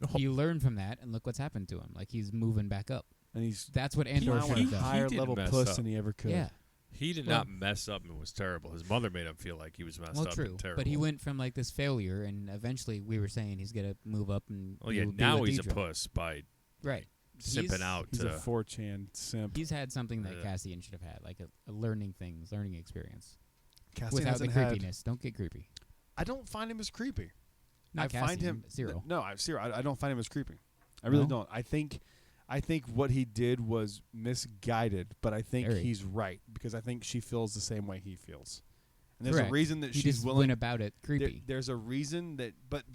Oh. He learned from that, and look what's happened to him. Like he's moving back up. And he's That's what Andor should plowing have a done. higher He level didn't puss mess up. than he ever could. Yeah. He did Well- not mess up and was terrible. His mother made him feel like he was messed Well, up true, and terrible. but he went from like this failure, and eventually we were saying he's gonna move up and. Oh yeah, be now with he's a Deidre. puss by Right. simping He's- out He's to. a 4chan simp. He's had something that Yeah. Cassian should have had, like a learning experience, Cassian without the hasn't had- creepiness. Don't get creepy. I don't find him as creepy. Not I Cassian, find him Cyril. No, I don't find him as creepy. I really No? don't. I think what he did was misguided, but I think Very. he's right because I think she feels the same way he feels. And there's Correct. a reason that He she's just willing. went about it creepy. There's a reason that, but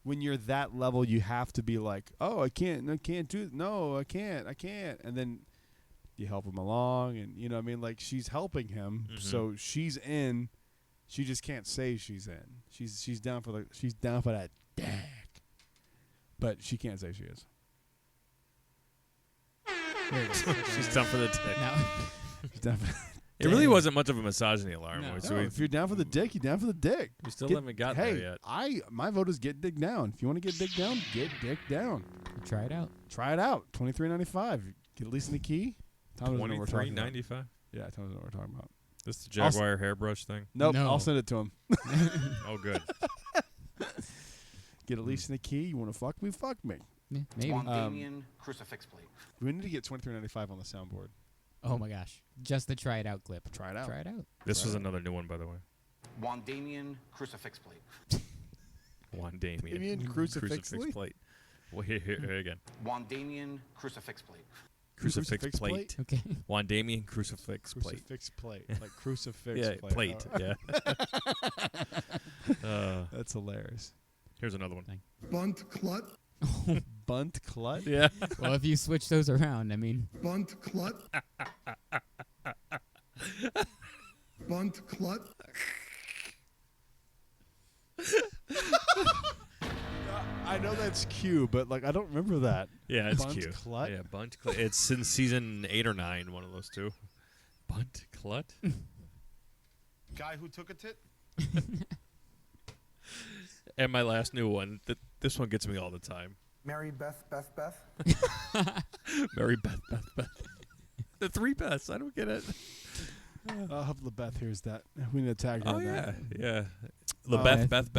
when you're that level, you have to be like, oh, I can't do, no, I can't, and then you help him along, and you know, what I mean, like she's helping him, Mhm. so she's in. She just can't say she's in. She's down for that dick, but she can't say she is. There it is. She's done for the dick. Now, She's down for It really wasn't much of a misogyny alarm. No. So No, if you're down for the dick, you're down for the dick. we still Get- haven't got hey, there yet. my vote is get dick down. If you want to get dick down, get dick down. Try it out. Try it out. $23.95. Get at least in the key. Tom doesn't know what we're talking about. $23.95. Yeah, Tom doesn't know what we're talking about. This the Jaguar hairbrush thing. Nope, No. I'll send it to him. Oh, good. Get at least in the key. You want to fuck me? Fuck me. Yeah, maybe. Wandamian crucifix plate. We need to get $23.95 on the soundboard. Oh my gosh. Just the try it out clip. Try it out. Try it out. This was another new one, by the way. Wandamian crucifix plate. Juan Damien. Damien crucifix plate. Well, here again. Wandamian crucifix plate. Crucifix plate. Okay. Juan Damien crucifix plate. Crucifix plate. Like crucifix Yeah, plate. plate. Oh. Yeah. That's hilarious. Here's another one. Bunt clut, Bunt clut? Yeah. Well, if you switch those around, I mean, bunt clut. Bunt clut. I know that's Q, but like I don't remember that. Yeah, it's Bunt cute. clut? Yeah, Bunt clut. It's in season 8 or 9, one of those two. Bunt clut? Guy who took a tit. And my last new one. This one gets me all the time. Mary Beth. Mary Beth. The 3 Beths. I don't get it. I'll have LaBeth here's that. We need to tag her Oh, on yeah. that. Yeah. LaBeth, Beth.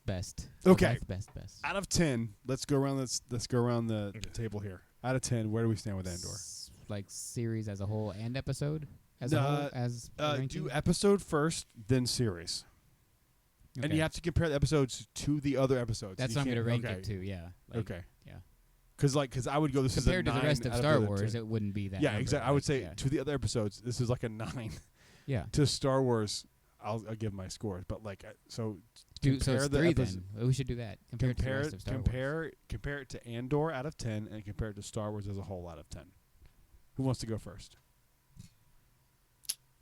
best. Okay. Best. Out of 10, let's go around the table here. Out of 10, where do we stand with Andor? Like series as a whole and episode as a whole as ranking? Do episode first, then series. And Okay. you have to compare the episodes to the other episodes. That's You what I'm gonna can't- rank okay. it to. Yeah. Like, Okay. Yeah. Because I would go, this Compared is a to the 9 rest of out Star the Wars, 10. it wouldn't be that. Yeah, number, exactly. I would like, say yeah. to the other episodes, this is like a 9. Yeah. To Star Wars, I'll give my scores. But like, so So compare it's the 3 episodes. then. We should do that. Compared to the rest of Star Wars. Compare it to Andor out of 10, and compare it to Star Wars as a whole out of 10. Who wants to go first?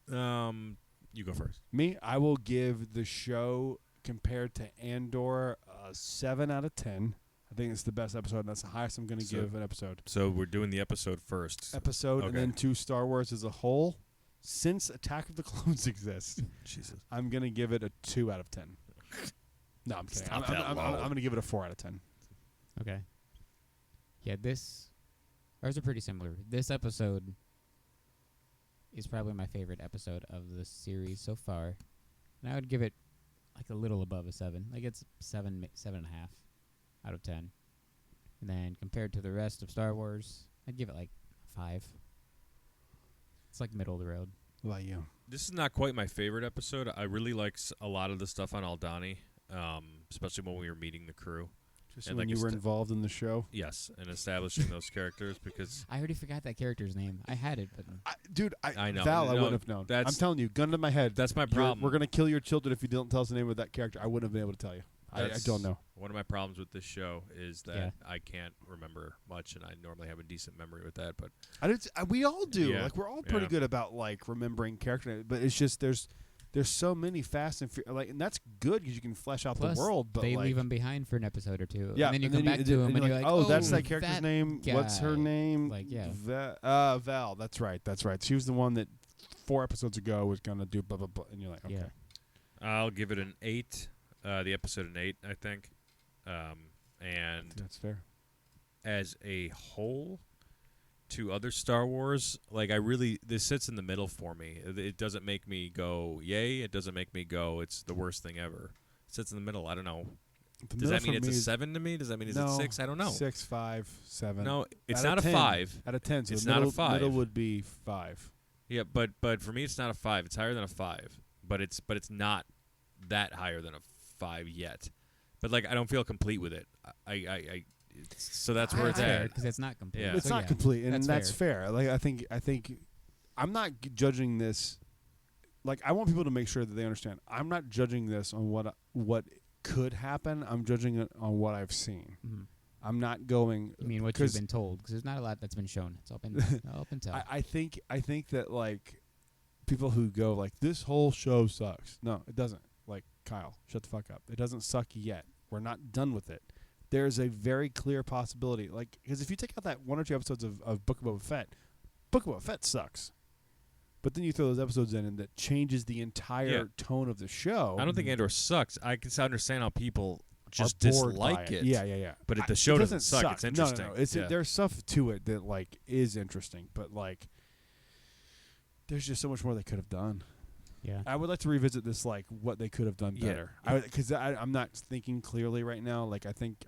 You go first. Me, I will give the show compared to Andor a 7 out of 10. I think it's the best episode, and that's the highest I'm going to So- give an episode. So we're doing the episode first. And Okay. then to Star Wars as a whole. Since Attack of the Clones exists, Jesus. I'm going to give it a 2 out of 10. No, I'm kidding. It's not I'm that low. going to give it a 4 out of 10. Okay. Yeah, ours are pretty similar. This episode is probably my favorite episode of the series so far. And I would give it like a little above a 7. Like it's 7.5 out of 10. And then compared to the rest of Star Wars, I'd give it like 5. It's like middle of the road. What about you? This is not quite my favorite episode. I really like a lot of the stuff on Aldani, especially when we were meeting the crew. Just And when like you were est- involved in the show? Yes, and establishing those characters because I already forgot that character's name. I had it, but I know. Val, I No, wouldn't have known. I'm that's- telling you, gun to my head. that's my problem. We're going to kill your children if you don't tell us the name of that character. I wouldn't have been able to tell you. I That's don't know. One of my problems with this show is that Yeah. I can't remember much, and I normally have a decent memory with that. But We all do. Yeah. Like we're all pretty Yeah. good about like remembering character names, but it's just there's so many fast and like, and that's good because you can flesh out plus the world. But they like, leave them behind for an episode or two. yeah, and then you come back to them and you're like, oh, that's that character's name. What's her guy." name? Like, yeah. Val. That's right. She was the one that 4 episodes ago was gonna do blah blah blah, and you're like, okay. Yeah. I'll give it an 8. The episode an 8, I think. And That's fair. as a whole, to other Star Wars, like this sits in the middle for me. It doesn't make me go yay. It doesn't make me go it's the worst thing ever. It sits in the middle. I don't know. Does that mean it's a 7 to me? Does that mean it's a 6? I don't know. 6, 5, 7. No, it's Out not of a 10. 5. Out of 10. So It's the not a middle, 5. Middle would be 5. Yeah, but for me it's not a 5. It's higher than a 5. But it's not that higher than a 5 yet. But like I don't feel complete with it. So that's where it's at. because it's not complete. Yeah. It's So, not yeah, complete, and that's fair. fair. Like I think I'm not judging this. Like I want people to make sure that they understand. I'm not judging this on what could happen. I'm judging it on what I've seen. Mhm. I'm not going. I mean, what you've 'cause been told, because there's not a lot that's been shown. It's all been up and tell. I think that like people who go like this whole show sucks. No, it doesn't. Like Kyle, shut the fuck up. It doesn't suck yet. We're not done with it. There's a very clear possibility. Like because if you take out that 1 or 2 episodes of Book of Boba Fett sucks. But then you throw those episodes in, and that changes the entire tone of the show. I don't think Andor sucks. I can understand how people just are bored by dislike it. Yeah. But the show it doesn't suck. It's interesting. No. It's yeah. there's stuff to it that like is interesting, but like there's just so much more they could have done. Yeah. I would like to revisit this, like what they could have done better. Because I'm not thinking clearly right now. Like I think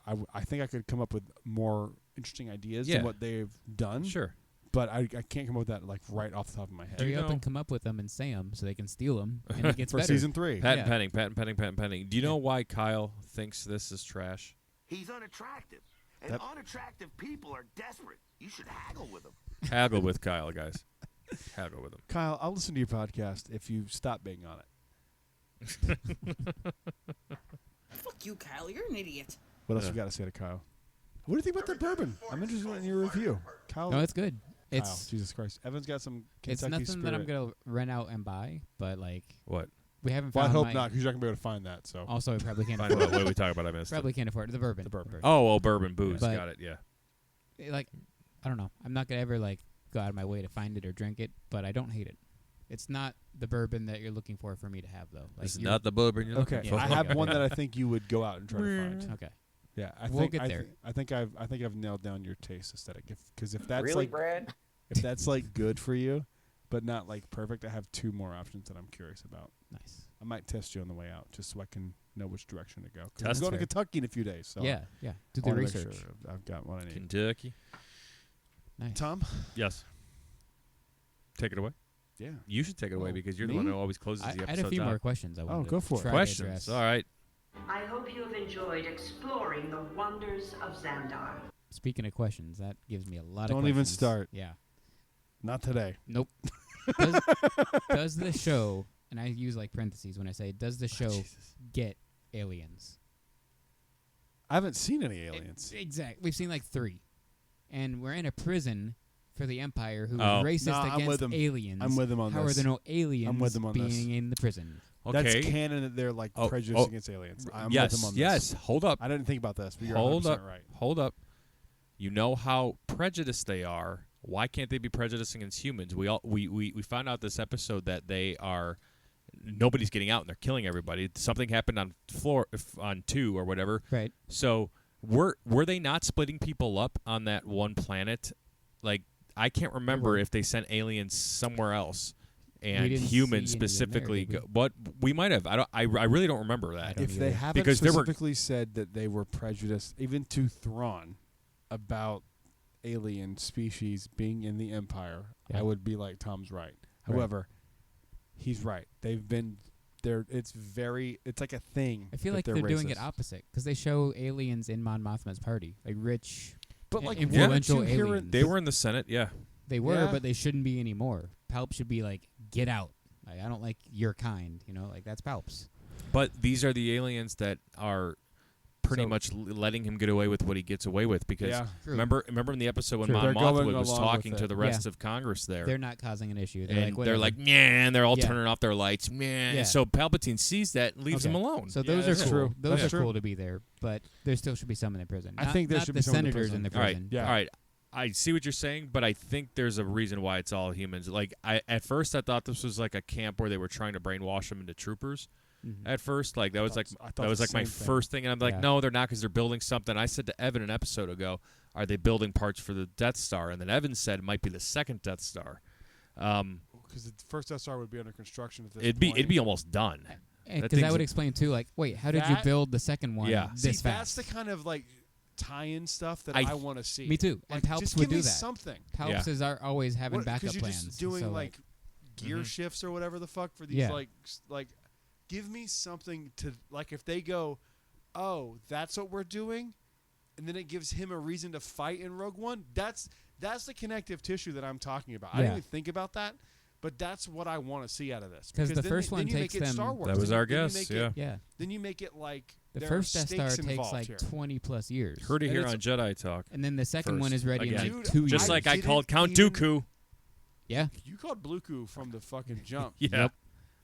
I could come up with more interesting ideas than what they've done. Sure. But I can't come up with that like right off the top of my head. Hurry up and come up with them and say them so they can steal them and it gets For better. season 3. Patent pending. Do you know why Kyle thinks this is trash? He's unattractive, and unattractive people are desperate. You should haggle with them. Haggle with Kyle, guys. Haggle with him. Kyle, I'll listen to your podcast if you stop being on it. Fuck you, Kyle. You're an idiot. What else you got to say to Kyle? What do you think about that bourbon? I'm interested in your review. Kyle, No, it's good. Kyle, It's Jesus Christ. Evan's got some it's Kentucky nothing Spirit. that I'm gonna rent out and buy, but like What? we haven't Well, I found. hope my- not, because you're not going to be able to find that. So. Also, we probably can't Find afford out what it. are we talking about? I missed Probably can't afford it. The bourbon. The bourbon. Oh, bourbon booze. But- Got it. Yeah. Like, I don't know. I'm not gonna ever like go out of my way to find it or drink it, but I don't hate it. It's not the bourbon that you're looking for me to have, though. Like It's you're- not the bourbon you're Okay, looking for. I have one that I think you would go out and try to find. Okay. Yeah, I We'll think get there. I think I've nailed down your taste aesthetic. Because if that's Really, like Brad? if that's like good for you, but not like perfect, I have 2 more options that I'm curious about. Nice. I might test you on the way out just so I can know which direction to go. 'Cause Test I'm going to fair. Kentucky in a few days. So Yeah. Do I the wanna make research. sure I've got what I need. Kentucky. Nice. Tom? Yes. Take it away. Yeah. You should take it away Oh, because you're the me? one who always closes I the episode. had a few more questions. I wanted go to for it. try to questions. address. All right. I hope you have enjoyed exploring the wonders of Xandar. Speaking of questions, that gives me a lot of Don't questions. even start. Yeah. Not today. Nope. does the show, and I use like parentheses when I say, does the show get aliens? I haven't seen any aliens. Exactly. We've seen like 3. And we're in a prison for the Empire who is Oh. racist No, I'm with against him. aliens. I'm with him on How this. are there no aliens with him on being this. in the prison? Okay. That's canon that they're like Oh, prejudiced oh, against aliens. I'm yes. with him on this. Yes. Hold up. I didn't think about this, but you're Hold 100% up. right. Hold up. You know how prejudiced they are. Why can't they be prejudiced against humans? We found out this episode that they are. Nobody's getting out and they're killing everybody. Something happened on 2 or whatever. Right. So were they not splitting people up on that one planet? Like I can't remember if they sent aliens somewhere else and didn't see humans any in there, specifically. did we? But we might have. I really don't remember that. don't If they either. haven't Because there were- specifically said that they were prejudiced, even to Thrawn, about alien species being in the Empire, Yeah. I would be like, Tom's right. Right. However, he's right. They've been there. It's like a thing. I feel that like they're doing it racist. opposite because they show aliens in Mon Mothma's party, like rich, But like, influential weren't you hearing- aliens. They were in the Senate. Yeah. They were, Yeah. but they shouldn't be anymore. Palp should be like, get out. Like, I don't like your kind. Like that's Palp's. But these are the aliens that are pretty So- much letting him get away with what he gets away with. Because Yeah. True. remember in the episode when True. Mon They're going Mothma was along talking with to it. the rest Yeah. of Congress there. They're not causing an issue. They're and like, they're whatever. like, yeah, and they're all Yeah. turning off their lights, man. Yeah. So Palpatine sees that and leaves Okay. him alone. So Yeah, those are that's cool. true. Those That's are true. cool to be there, but there still should be some in the prison. I Not- think there not should the be some in the senators prison. in the all right, prison. Yeah. all right. I see what you're saying, but I think there's a reason why it's all humans. Like at first I thought this was like a camp where they were trying to brainwash them into troopers. Mhm. At first, like that was like I thought that was the like my same thing. first thing, and I'm like, Yeah. no, they're not, because they're building something. I said to Evan an episode ago, are they building parts for the Death Star? And then Evan said it might be the second Death Star. Because the first SR would be under construction at this It'd point. be almost done. Because that thing's would a- explain too. Like, wait, how did you That- build the second one Yeah. this See, fast? that's the kind of like tie-in stuff that I- I want to see. Me too. Like, And Palps just would give do me that. something. Palps Yeah. are always having backup Because you're plans. just doing so, like gear Mhm. shifts or whatever the fuck for these Yeah. like give me something to like if they go, oh, that's what we're doing, and then it gives him a reason to fight in Rogue One. That's the connective tissue that I'm talking about. I Yeah. didn't even think about that, but that's what I want to see out of this. 'Cause the then first then one you takes make it them- Star Wars. That was Then our you- then you guess, make yeah. it- yeah. Then you make it like The there first are Death Star stakes takes involved like here. 20 plus years. Heard it And here it's- on Jedi Talk. And then the second one First, is ready in again. like Dude, 2 years. Just like I didn't called Count even- Dooku. Yeah. You called Bluku from the fucking jump. Yeah.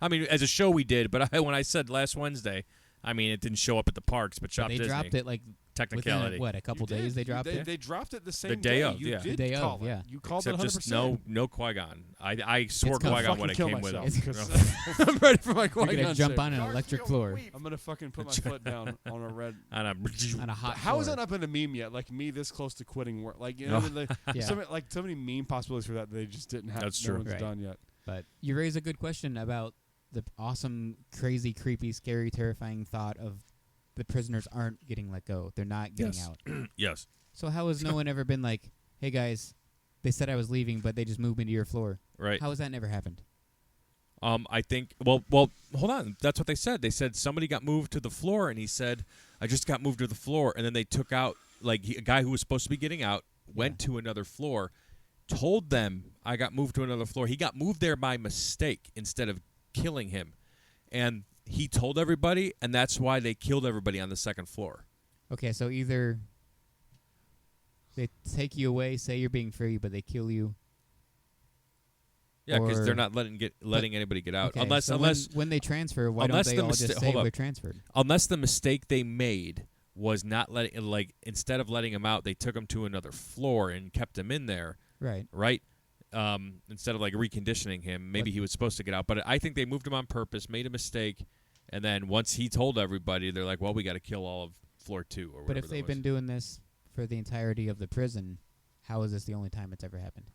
I mean, as a show we did, but when I said last Wednesday, I mean, it didn't show up at the parks, but But Shop they Disney. dropped it like Technicality. within a couple You days. did. They dropped it. They dropped it the same The day of, You yeah. did The day call of, it. yeah. You called Except it 100%. just no Qui-Gon. I swore coming. Qui-Gon when it kill came with myself him. because I'm ready for my You're Qui-Gon gonna jump shit. on an electric floor I'm gonna fucking put my foot down on a red. And I'm on a hot. How is floor. that not been a meme yet? Like me this close to quitting work. Like No. Yeah. so many meme possibilities for that they just didn't have. That's no true. one's Right. done yet. But you raise a good question about the awesome, crazy, creepy, scary, terrifying thought of the prisoners aren't getting let go. They're not getting Yes. out. yes. So how has no one ever been like, hey guys, they said I was leaving, but they just moved me to your floor. Right. How has that never happened? I think. Well, hold on. That's what they said. They said somebody got moved to the floor, and he said, "I just got moved to the floor." And then they took out a guy who was supposed to be getting out went to another floor, told them I got moved to another floor. He got moved there by mistake instead of killing him, and he told everybody, and that's why they killed everybody on the second floor. Okay, so either they take you away, say you're being free, but they kill you. Yeah, because Or- they're not letting anybody get out Okay, unless so when they transfer, why don't unless they the all just mista- say hold up. we're transferred? unless the mistake they made was not letting instead of letting him out, they took him to another floor and kept him in there. Right. Right? Instead of reconditioning him, maybe he was supposed to get out. But I think they moved him on purpose, made a mistake, and then once he told everybody, they're like, "Well, we got to kill all of floor 2 or whatever." But if that they've was. been doing this for the entirety of the prison, how is this the only time it's ever happened?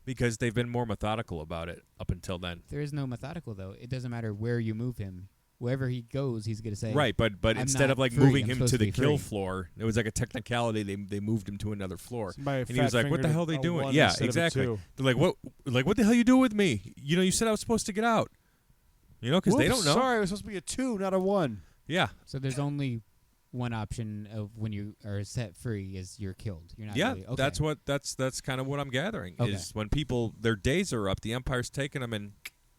Because they've been more methodical about it up until then. There is no methodical though. It doesn't matter where you move him. Wherever he goes, he's gonna say Right, but I'm instead not of free, moving I'm him supposed to to the be kill free. floor, it was like a technicality. They moved him to another floor, Somebody and he was like, "What the hell are they fat-fingered a doing?" one Yeah, instead of a exactly. two. They're like, "What the hell you doing with me? You said I was supposed to get out." Because they Whoops, don't know. Sorry, it was supposed to be a 2, not a 1. Yeah, So there's only one option of when you are set free is you're killed. You're not yeah. really, okay. That's kind of what I'm gathering Okay. is when people their days are up, the Empire's taking them and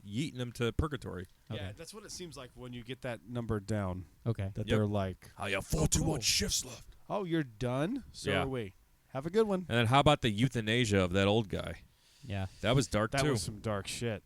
yeeting them to purgatory. Okay. Yeah, that's what it seems like when you get that number down. Okay. That Yep. they're like, I have Oh, cool. shifts left. "Oh, you're done? So Yeah. are we. Have a good one." And then how about the euthanasia of that old guy? Yeah. That was dark That too. was some dark shit.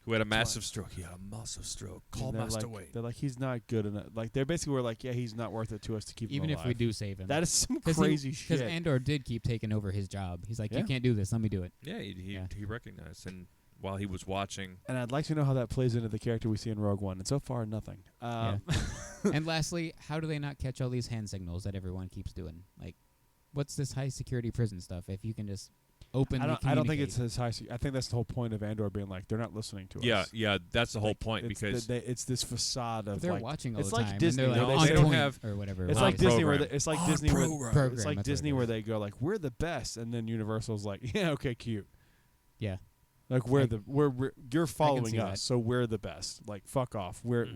Who had a massive stroke? He had a massive stroke. Call And they're Master like, Wayne. They're like, "He's not good enough." Like they basically were like, "Yeah, he's not worth it to us to keep Even him if we alive." do save him. That is some 'Cause crazy shit. Because Andor did keep taking over his job. He's like, Yeah. you can't do this. Let me do it. Yeah, he Yeah. he recognized, and while he was watching, And I'd like to know how that plays into the character we see in Rogue One. And so far, nothing. And lastly, how do they not catch all these hand signals that everyone keeps doing? Like, what's this high security prison stuff? If you can just openly I don't think communicate. it's as high. I think that's the whole point of Andor being like, they're not listening to us. yeah, that's the whole Like, point it's because it's this facade But of they're like watching all it's the like time. Disney. And they're No, like, they on don't point have- or whatever. It's On like Disney where program. it's like On Disney where program, it's like that's what Disney it where is. they go like, "We're the best," and then Universal's like, "Yeah, okay, cute." Yeah. Like we're you're following see us, that. so we're the best. Like fuck off. We're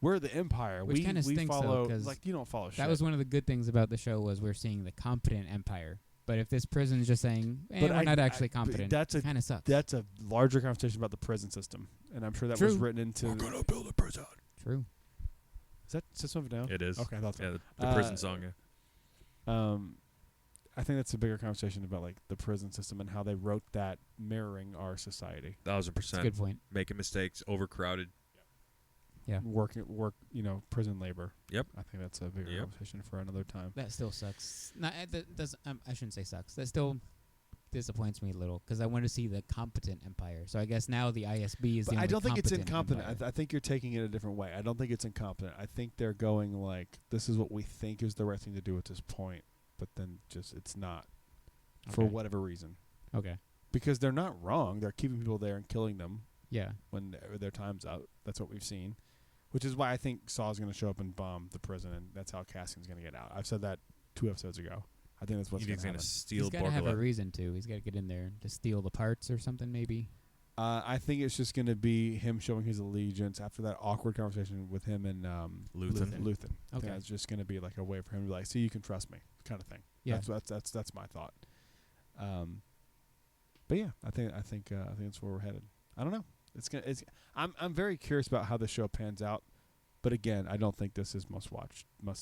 we're the Empire. Which we kinda we stinks, though, follow 'cause like you don't follow shit. That was one of the good things about the show was we're seeing the competent empire. But if this prison's just saying, But we're not actually but competent, that's a- it kind of sucks. That's a larger conversation about the prison system, and I'm sure that was True. written into. gonna build a prison. True. Is that System of a Down? It is. Okay, I thought so. Yeah, the prison song. Yeah. I think that's a bigger conversation about like the prison system and how they wrote that mirroring our society. 1,000%. %. Good point. Making mistakes, overcrowded. Yeah. Work, prison labor. Yep. I think that's a bigger Yep. conversation for another time. That still sucks. Not, that does, I shouldn't say sucks. That still disappoints me a little because I want to see the competent empire. So I guess now the ISB is But the only I don't think it's competent incompetent. empire. I think you're taking it a different way. I don't think it's incompetent. I think they're going like, this is what we think is the right thing to do at this point, but then just it's not for Okay. whatever reason. Okay. Because they're not wrong. They're keeping people there and killing them Yeah. when their time's out. That's what we've seen. Which is why I think Saw's going to show up and bomb the prison, and that's how Cassian's going to get out. I've said that 2 episodes ago. I think that's what's You going think to he's happen. steal He's got to have a Borgullet. reason to. He's got to get in there to steal the parts or something maybe. I think it's just going to be him showing his allegiance after that awkward conversation with him and Luthen. Luthen. I think Okay. it's just going to be like a way for him to be like, see, you can trust me, kind of thing. Yeah. That's my thought. But yeah, I think that's where we're headed. I don't know. I'm very curious about how the show pans out. But again, I don't think this is must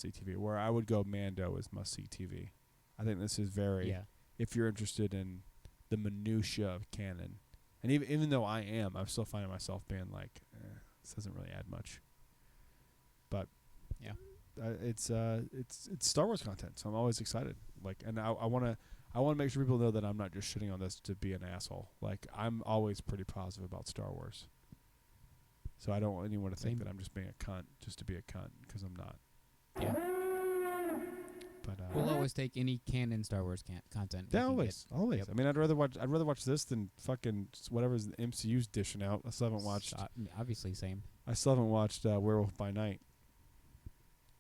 see TV. Where I would go, Mando is must see TV. I think this is very. Yeah. If you're interested in the minutia of canon, and even though I'm still finding myself being like, this doesn't really add much. But Yeah. it's Star Wars content, so I'm always excited. Like, and I want to make sure people know that I'm not just shitting on this to be an asshole. Like, I'm always pretty positive about Star Wars. So I don't want anyone to think Same. that I'm just being a cunt just to be a cunt, because I'm not. Yeah. But We'll always take any canon Star Wars content. we yeah, can always. Yep. I mean, I'd rather watch this than fucking whatever's the MCU's dishing out. I still haven't watched. Obviously, same. I still haven't watched Werewolf by Night.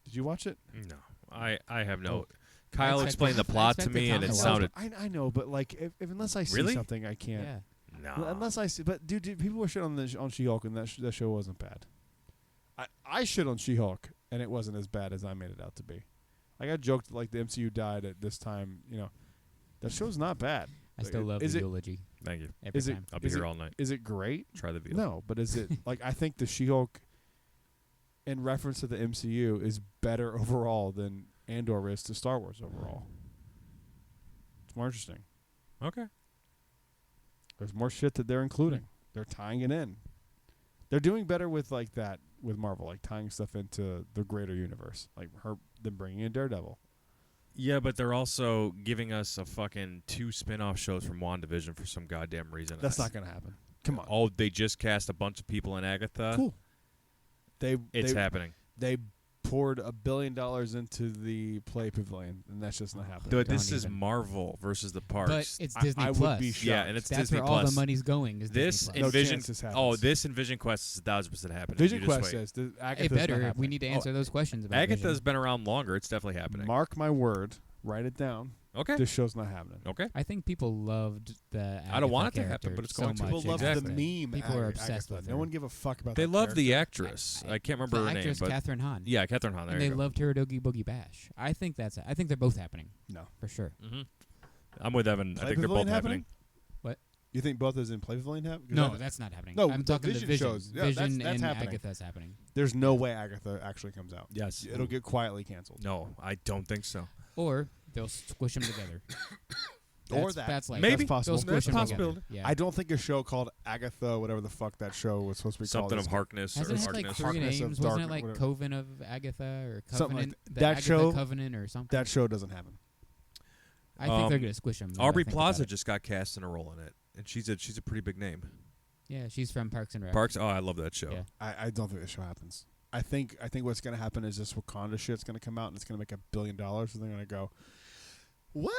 Did you watch it? No, I have no. Oh. Kyle I explained the expected- plot I to me, and it expected sounded. I know, but like, if unless I see Really? something, I can't. Yeah. No. Unless I see, but dude, people were shit on She-Hulk, and that show wasn't bad. I shit on She-Hulk, and it wasn't as bad as I made it out to be. Like, I joked like the MCU died at this time. You know, that show's not bad. I still love is the it- eulogy Thank you. every is it- time. I'll be Is here it- all night. Is it great? Try the veal. No, but is it like, I think the She-Hulk, in reference to the MCU, is better overall than Andor is to Star Wars overall. It's more interesting. Okay. There's more shit that they're including. They're tying it in. They're doing better with like that with Marvel, like tying stuff into the greater universe, like them bringing in Daredevil. Yeah, but they're also giving us a fucking 2 spin-off shows from WandaVision for some goddamn reason. That's not gonna happen. Come on. Oh, they just cast a bunch of people in Agatha. Cool. It's happening. They poured $1 billion into the Play Pavilion, and that's just not happening. But this Don't is even. Marvel versus the parks. But it's Disney I Plus. would be shocked. Yeah, and it's That's Disney where Plus. all the money's going. Is This Disney No Plus. Envision. chance this happens. Oh, this Envision Quest is 1,000% happening. Vision You just Quest wait. says It Agatha's not better. We happening. need to answer those questions about Agatha's Vision. been around longer. It's definitely happening. Mark my word. Write it down. Okay. This show's not happening. Okay. I think people loved the. I don't want Agatha it to happen, character but it's so going to. much. People love Exactly. the meme. People are obsessed Agatha. with No her. one give a fuck about They that love the character. actress. I can't remember the her name, actress but Catherine Hahn. yeah, Catherine Hahn. There And you they go. loved her Doogie Boogie Bash. I think they're both happening No. for sure. Mm-hmm. I'm with Evan. I Play think they're both Pavilion happening. What? You think both is in Play Pavilion happening? No, that's not happening. No, I'm the talking Vision the Vision. shows. Yeah, that's- Vision that's and happening. Agatha's happening. There's no way Agatha actually comes out. Yes. It'll get quietly canceled. No, I don't think so. Or they'll squish them together. Or that. That's like Maybe. That's possible. They'll squish That's a them possibility. together. Yeah. I don't think a show called Agatha, whatever the fuck that show was supposed to be Something called. of Harkness Hasn't or it had like Harkness. three Harkness of names? Wasn't it Dark- like whatever. Coven of Agatha or Something like Covenant? that. The That Agatha show- Covenant or something? That show doesn't happen. I think they're gonna squish them. Aubrey Plaza just got cast in a role in it, and she's a pretty big name. Yeah, she's from Parks and Rec. Parks. Oh, I love that show. Yeah. I don't think the show happens. I think what's gonna happen is this Wakanda shit's gonna come out and it's gonna make $1 billion, and they're gonna go, well,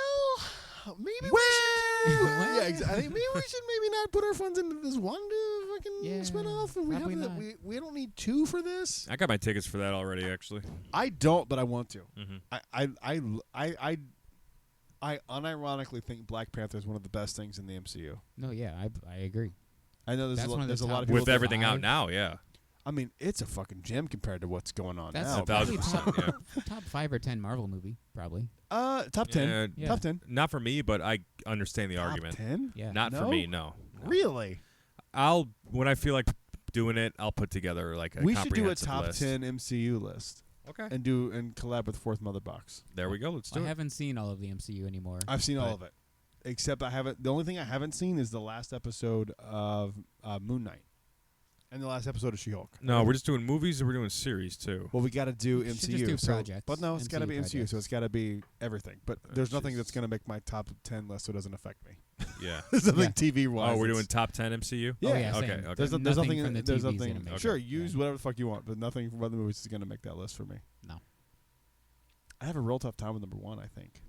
maybe we should. Well. I think maybe we should maybe not put our funds into this Wanda fucking Yeah, spinoff, and we have probably that. not. We don't need 2 for this. I got my tickets for that already, actually. I don't, but I want to. Mm-hmm. I unironically think Black Panther is one of the best things in the MCU. No, yeah, I agree. I know That's one of the there's a lot top of people With that- everything out five. now, yeah. I mean, it's a fucking gem compared to what's going on That's now. a thousand probably percent, top, top 5 or 10 Marvel movie, probably. Top 10. Yeah, Top 10. Not for me, but I understand the argument. Top 10? Yeah. Not for No? me, no. No. Really? I'll when I feel like doing it, I'll put together like a We should do a comprehensive top list. 10 MCU list Okay. and collab with Fourth Mother Box. There we go. Let's do I it. haven't seen all of the MCU anymore. I've seen all but of it, except the only thing I haven't seen is the last episode of Moon Knight and the last episode of She-Hulk. No, we're just doing movies, or we're doing series too. Well, we got to do We MCU. should just do so- projects, but no, it's got to MCU be MCU, so projects. it's got to be everything. But there's nothing Jesus. that's going to make my top 10 list, so it doesn't affect me. Yeah. Something Yeah. TV wise. Oh, we're doing top 10 MCU. Yeah. Oh, yeah, Okay. same. Okay. There's Nothing nothing. from the There's TV's nothing. gonna make Sure, it. use Yeah. whatever the fuck you want, but nothing from other movies is going to make that list for me. No. I have a real tough time with number 1. I think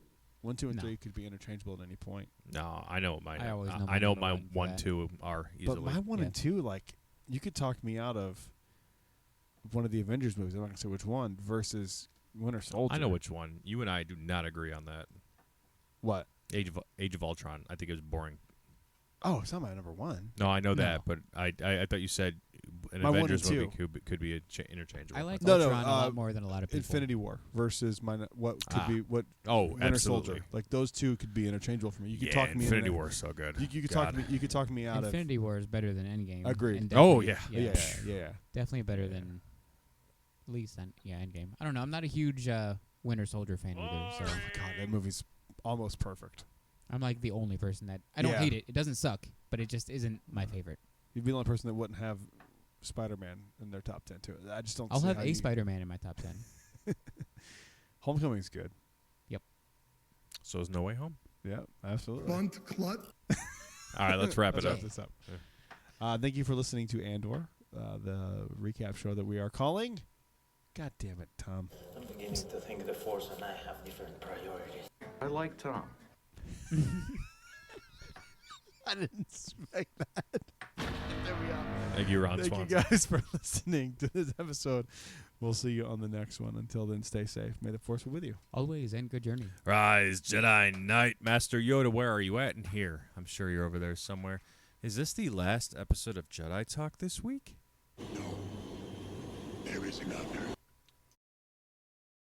1, 2, and No. 3 could be interchangeable at any point. No, I know what mine. I always know I my know number my one for 1, that. 2 are easily. But my 1 Yeah. and 2, like, you could talk me out of one of the Avengers movies. I'm not going to say which one versus Winter Soldier. I know which one. You and I do not agree on that. What? Age of Ultron. I think it was boring. Oh, it's not my number 1. No, I know that, No. but I thought you said an My 1 Avengers and movie 2. could be interchangeable. I like No, Ultron a uh, lot more than a lot of people. Infinity War versus what could Ah. be what Oh, Winter absolutely. Soldier. Like those two could be interchangeable for me. You could Yeah, talk me Infinity into War is so good. You could God. talk me. You could talk me out Infinity War is better than Endgame. Agreed. and Oh, definitely- yeah. of. Yeah. Definitely better than at least Endgame. I don't know. I'm not a huge Winter Soldier fan either, so Oh my god, that movie's almost perfect. I'm like the only person that I don't Yeah. hate it. It doesn't suck, but it just isn't my favorite. You'd be the only person that wouldn't have Spider-Man in their top 10 too. I just don't. I'll see have how a you- Spider-Man in my top 10. Homecoming's good. So is No Way Home. Yeah, absolutely. Bunt, clut. All right, let's wrap it Let's up. wrap this up. Thank you for listening to Andor, the recap show that we are calling. God damn it, Tom. I'm beginning to think the Force and I have different priorities. I like Tom. I didn't expect that. There we are. Thank you, Ron Thank Swanson. you guys for listening to this episode. We'll see you on the next one. Until then, stay safe. May the Force be with you. Always, and good journey. Rise, Jedi Knight. Master Yoda, where are you at in here? I'm sure you're over there somewhere. Is this the last episode of Jedi Talk this week? There is another.